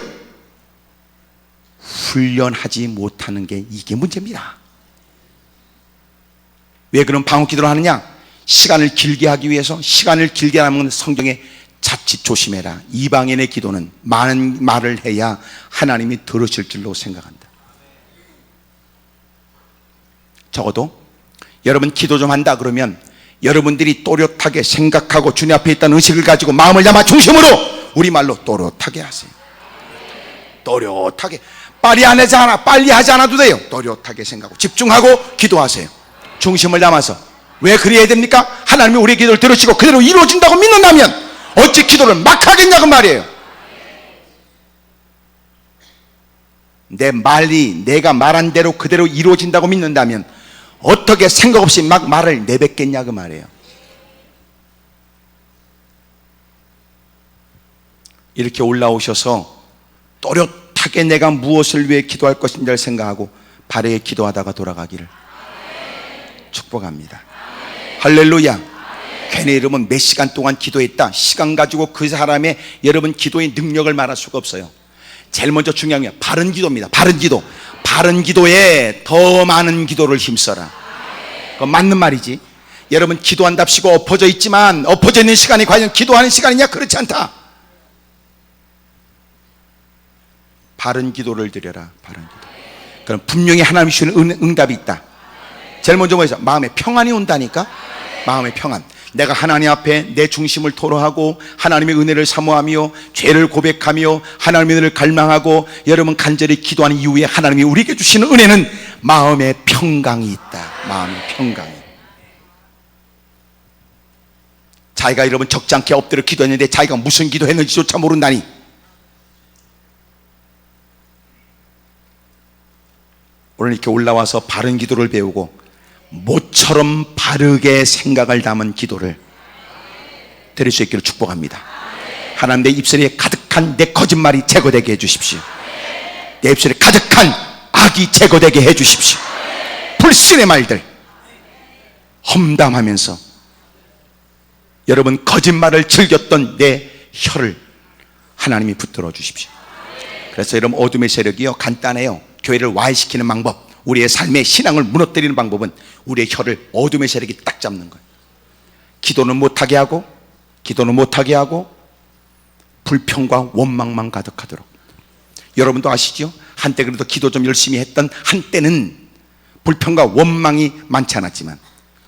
A: 훈련하지 못하는 게 이게 문제입니다. 왜 그런 방언 기도를 하느냐? 시간을 길게 하기 위해서. 시간을 길게 하면 성경에 자칫 조심해라, 이방인의 기도는 많은 말을 해야 하나님이 들으실 줄로 생각한다. 적어도 여러분 기도 좀 한다 그러면 여러분들이 또렷하게 생각하고 주님 앞에 있다는 의식을 가지고 마음을 담아 중심으로, 우리말로 또렷하게 하세요. 또렷하게. 빨리 하지 않아도 돼요. 또렷하게 생각하고 집중하고 기도하세요. 중심을 담아서. 왜 그래야 됩니까? 하나님이 우리의 기도를 들으시고 그대로 이루어진다고 믿는다면 어찌 기도를 막 하겠냐고 말이에요. 내 말이 내가 말한 대로 그대로 이루어진다고 믿는다면 어떻게 생각 없이 막 말을 내뱉겠냐고 말이에요. 이렇게 올라오셔서 또렷하게 내가 무엇을 위해 기도할 것인지를 생각하고 바르게 기도하다가 돌아가기를 축복합니다. 할렐루야. 괜히 여러분 몇 시간 동안 기도했다, 시간 가지고 그 사람의 여러분 기도의 능력을 말할 수가 없어요. 제일 먼저 중요한 게 바른 기도입니다. 바른 기도. 바른 기도에 더 많은 기도를 힘써라. 그건 맞는 말이지. 여러분 기도한답시고 엎어져 있지만 엎어져 있는 시간이 과연 기도하는 시간이냐? 그렇지 않다. 바른 기도를 드려라. 바른 기도. 그럼 분명히 하나님이 주시는 응답이 있다. 제일 먼저 뭐죠? 마음에 평안이 온다니까. 마음의 평안. 내가 하나님 앞에 내 중심을 토로하고 하나님의 은혜를 사모하며 죄를 고백하며 하나님의 은혜를 갈망하고 여러분 간절히 기도하는 이후에 하나님이 우리에게 주시는 은혜는 마음의 평강이 있다. 마음의 평강이. 자기가 여러분 적지 않게 엎드려 기도했는데 자기가 무슨 기도했는지조차 모른다니. 오늘 이렇게 올라와서 바른 기도를 배우고 모처럼 바르게 생각을 담은 기도를 드릴 수 있기를 축복합니다. 하나님, 내 입술에 가득한 내 거짓말이 제거되게 해주십시오. 내 입술에 가득한 악이 제거되게 해주십시오. 불신의 말들 험담하면서 여러분 거짓말을 즐겼던 내 혀를 하나님이 붙들어 주십시오. 그래서 여러분 어둠의 세력이요 간단해요. 교회를 와해시키는 방법, 우리의 삶의 신앙을 무너뜨리는 방법은 우리의 혀를 어둠의 세력이 딱 잡는 거예요. 기도는 못하게 하고 불평과 원망만 가득하도록. 여러분도 아시죠? 한때 그래도 기도 좀 열심히 했던 한때는 불평과 원망이 많지 않았지만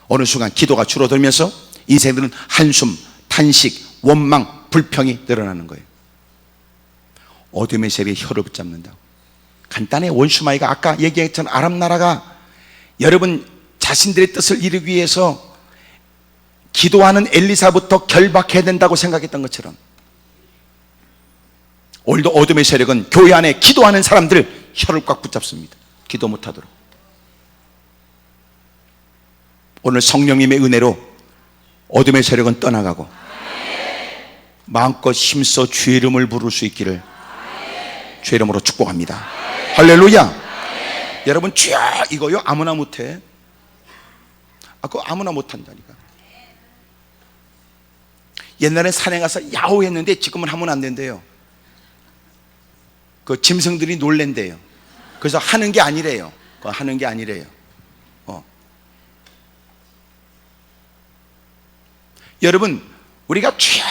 A: 어느 순간 기도가 줄어들면서 인생들은 한숨, 탄식, 원망, 불평이 늘어나는 거예요. 어둠의 세력이 혀를 붙잡는다고. 간단해. 원수마이가 아까 얘기했던 아람 나라가 여러분 자신들의 뜻을 이루기 위해서 기도하는 엘리사부터 결박해야 된다고 생각했던 것처럼 오늘도 어둠의 세력은 교회 안에 기도하는 사람들 혀를 꽉 붙잡습니다. 기도 못하도록. 오늘 성령님의 은혜로 어둠의 세력은 떠나가고 마음껏 힘써 주의 이름을 부를 수 있기를 주의 이름으로 축복합니다. 할렐루야. 여러분 주여 이거요 아무나 못해. 그거 아무나 못한다니까. 옛날에 산에 가서 야호했는데 지금은 하면 안 된대요. 그 짐승들이 놀랜대요. 그래서 하는 게 아니래요. 하는 게 아니래요. 여러분 우리가 주여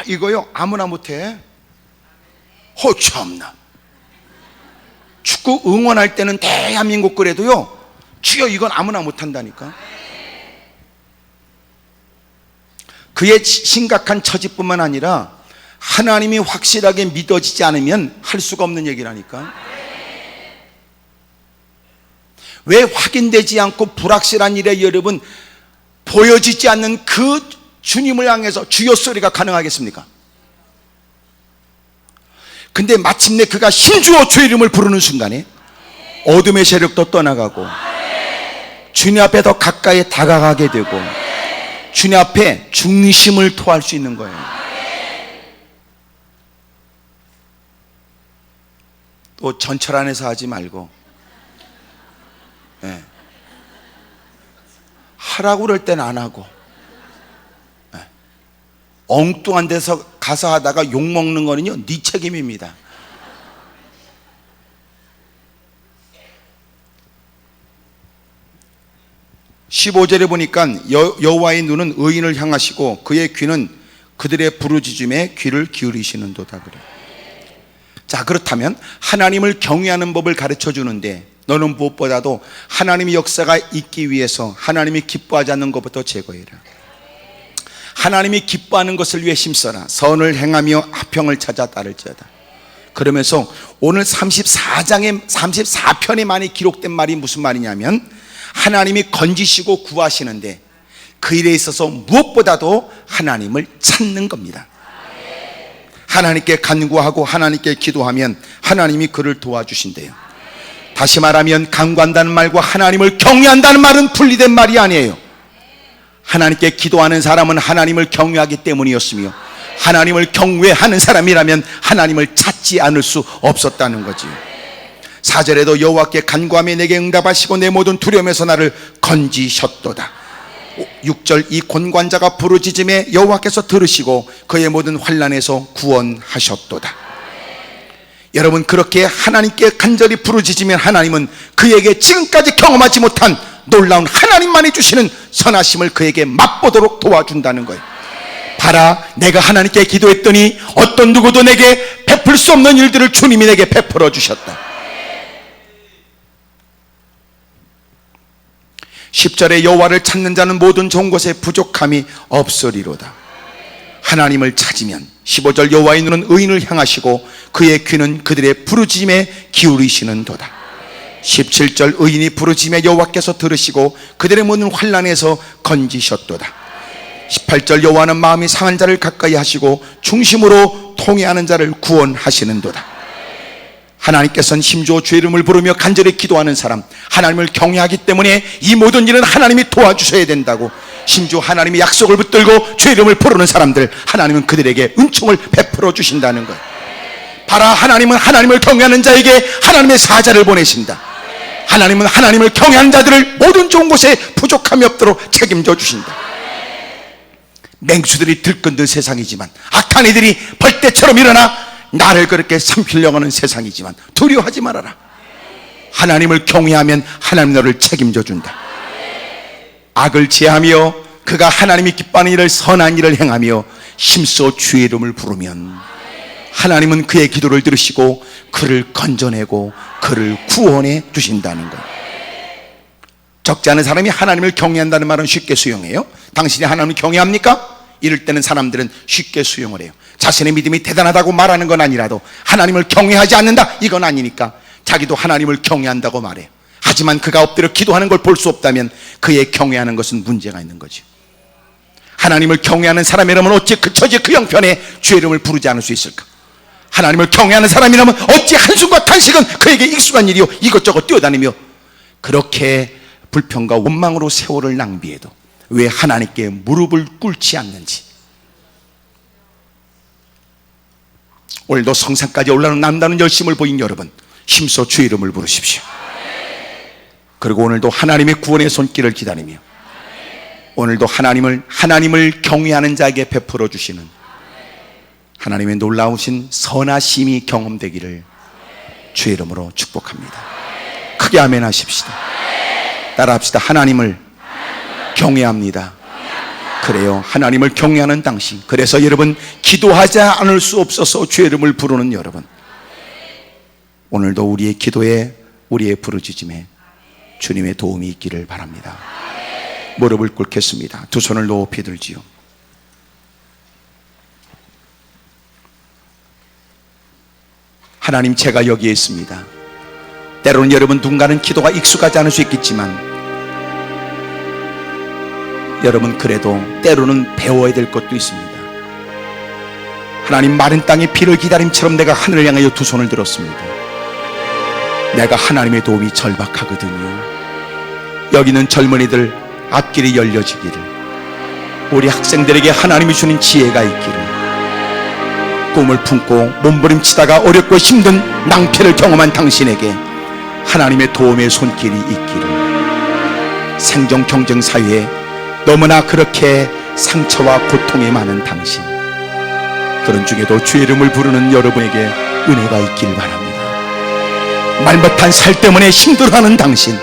A: 이거요 아무나 못해. 참나. 축구 응원할 때는 대한민국 그래도요 주여 이건 아무나 못한다니까. 그의 심각한 처지뿐만 아니라 하나님이 확실하게 믿어지지 않으면 할 수가 없는 얘기라니까. 왜 확인되지 않고 불확실한 일에 여러분 보여지지 않는 그 주님을 향해서 주여 소리가 가능하겠습니까? 근데 마침내 그가 힘주어 주의 이름을 부르는 순간에 어둠의 세력도 떠나가고 주님 앞에 더 가까이 다가가게 되고 주님 앞에 중심을 토할 수 있는 거예요. 또 전철 안에서 하지 말고 하라고 그럴 땐 안 하고 엉뚱한 데서 가서 하다가 욕먹는 거는요 네 책임입니다. (15절에) 보니까 여호와의 눈은 의인을 향하시고 그의 귀는 그들의 부르짖음에 귀를 기울이시는도다 그래. 자, 그렇다면 하나님을 경외하는 법을 가르쳐 주는데 너는 무엇보다도 하나님의 역사가 있기 위해서 하나님이 기뻐하지 않는 것부터 제거해라. 하나님이 기뻐하는 것을 위해 힘써라. 선을 행하며 화평을 찾아 따를지어다. 그러면서 오늘 34장에 34편에 많이 기록된 말이 무슨 말이냐면 하나님이 건지시고 구하시는데 그 일에 있어서 무엇보다도 하나님을 찾는 겁니다. 하나님께 간구하고 하나님께 기도하면 하나님이 그를 도와주신대요. 다시 말하면 간구한다는 말과 하나님을 경외한다는 말은 분리된 말이 아니에요. 하나님께 기도하는 사람은 하나님을 경외하기 때문이었으며 하나님을 경외하는 사람이라면 하나님을 찾지 않을 수 없었다는 거지요. 4절에도 여호와께 간구하며 내게 응답하시고 내 모든 두려움에서 나를 건지셨도다. 6절 이 곤관자가 부르짖음에 여호와께서 들으시고 그의 모든 환난에서 구원하셨도다. 여러분, 그렇게 하나님께 간절히 부르짖으면 하나님은 그에게 지금까지 경험하지 못한 놀라운 하나님만이 주시는 선하심을 그에게 맛보도록 도와준다는 거예요. 봐라, 내가 하나님께 기도했더니 어떤 누구도 내게 베풀 수 없는 일들을 주님이 내게 베풀어 주셨다. 10절에 여호와를 찾는 자는 모든 좋은 것에 부족함이 없으리로다. 하나님을 찾으면 15절 여호와의 눈은 의인을 향하시고 그의 귀는 그들의 부르짖음에 기울이시는 도다. 17절 의인이 부르짖음에 여호와께서 들으시고 그들의 모든 환난에서 건지셨도다. 18절 여호와는 마음이 상한 자를 가까이 하시고 중심으로 통회하는 자를 구원하시는도다. 하나님께서는 심지어 주의 이름을 부르며 간절히 기도하는 사람, 하나님을 경외하기 때문에 이 모든 일은 하나님이 도와주셔야 된다고, 심지어 하나님이 약속을 붙들고 주의 이름을 부르는 사람들, 하나님은 그들에게 은총을 베풀어 주신다는 거예요. 봐라, 하나님은 하나님을 경외하는 자에게 하나님의 사자를 보내신다. 하나님은 하나님을 경외하는 자들을 모든 좋은 곳에 부족함이 없도록 책임져 주신다. 맹수들이 들끓는 세상이지만, 악한 이들이 벌떼처럼 일어나 나를 그렇게 삼키려고 하는 세상이지만 두려워하지 말아라. 하나님을 경외하면 하나님 너를 책임져 준다. 악을 제하며 그가 하나님이 기뻐하는 일을, 선한 일을 행하며 힘써 주의 이름을 부르면 하나님은 그의 기도를 들으시고 그를 건져내고 그를 구원해 주신다는 것. 적지 않은 사람이 하나님을 경외한다는 말은 쉽게 수용해요. 당신이 하나님을 경외합니까? 이럴 때는 사람들은 쉽게 수용을 해요. 자신의 믿음이 대단하다고 말하는 건 아니라도 하나님을 경외하지 않는다, 이건 아니니까 자기도 하나님을 경외한다고 말해요. 하지만 그가 엎드려 기도하는 걸 볼 수 없다면 그의 경외하는 것은 문제가 있는 거죠. 하나님을 경외하는 사람이라면 어찌 그 처지 그 형편에 주의 이름을 부르지 않을 수 있을까? 하나님을 경외하는 사람이라면 어찌 한숨과 탄식은 그에게 익숙한 일이요 이것저것 뛰어다니며 그렇게 불평과 원망으로 세월을 낭비해도 왜 하나님께 무릎을 꿇지 않는지. 오늘도 성산까지 올라오는 남다른 열심을 보인 여러분, 힘써 주의 이름을 부르십시오. 그리고 오늘도 하나님의 구원의 손길을 기다리며 오늘도 하나님을 경외하는 자에게 베풀어 주시는 하나님의 놀라우신 선하심이 경험되기를 주의 이름으로 축복합니다. 크게 아멘 하십시다. 따라합시다. 하나님을 경외합니다. 그래요, 하나님을 경외하는 당신. 그래서 여러분, 기도하지 않을 수 없어서 주의 이름을 부르는 여러분, 오늘도 우리의 기도에, 우리의 부르짖음에 주님의 도움이 있기를 바랍니다. 무릎을 꿇겠습니다. 두 손을 높이 들지요. 하나님, 제가 여기에 있습니다. 때로는 여러분 누군가는 기도가 익숙하지 않을 수 있겠지만 여러분, 그래도 때로는 배워야 될 것도 있습니다. 하나님, 마른 땅의 비를 기다림처럼 내가 하늘을 향하여 두 손을 들었습니다. 내가 하나님의 도움이 절박하거든요. 여기는 젊은이들 앞길이 열려지기를, 우리 학생들에게 하나님이 주는 지혜가 있기를, 꿈을 품고 몸부림치다가 어렵고 힘든 낭패를 경험한 당신에게 하나님의 도움의 손길이 있기를, 생존 경쟁 사회에 너무나 그렇게 상처와 고통이 많은 당신, 그런 중에도 주의 이름을 부르는 여러분에게 은혜가 있기를 바랍니다. 말 못한 살 때문에 힘들어하는 당신,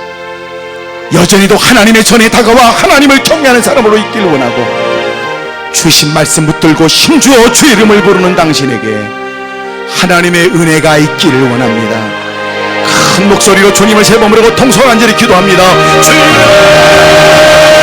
A: 여전히도 하나님의 전에 다가와 하나님을 경외하는 사람으로 있기를 원하고 주신 말씀 붙들고 힘주어 주의 이름을 부르는 당신에게 하나님의 은혜가 있기를 원합니다. 큰 목소리로 주님을 세 번 부르고 통성한절히 기도합니다. 주님!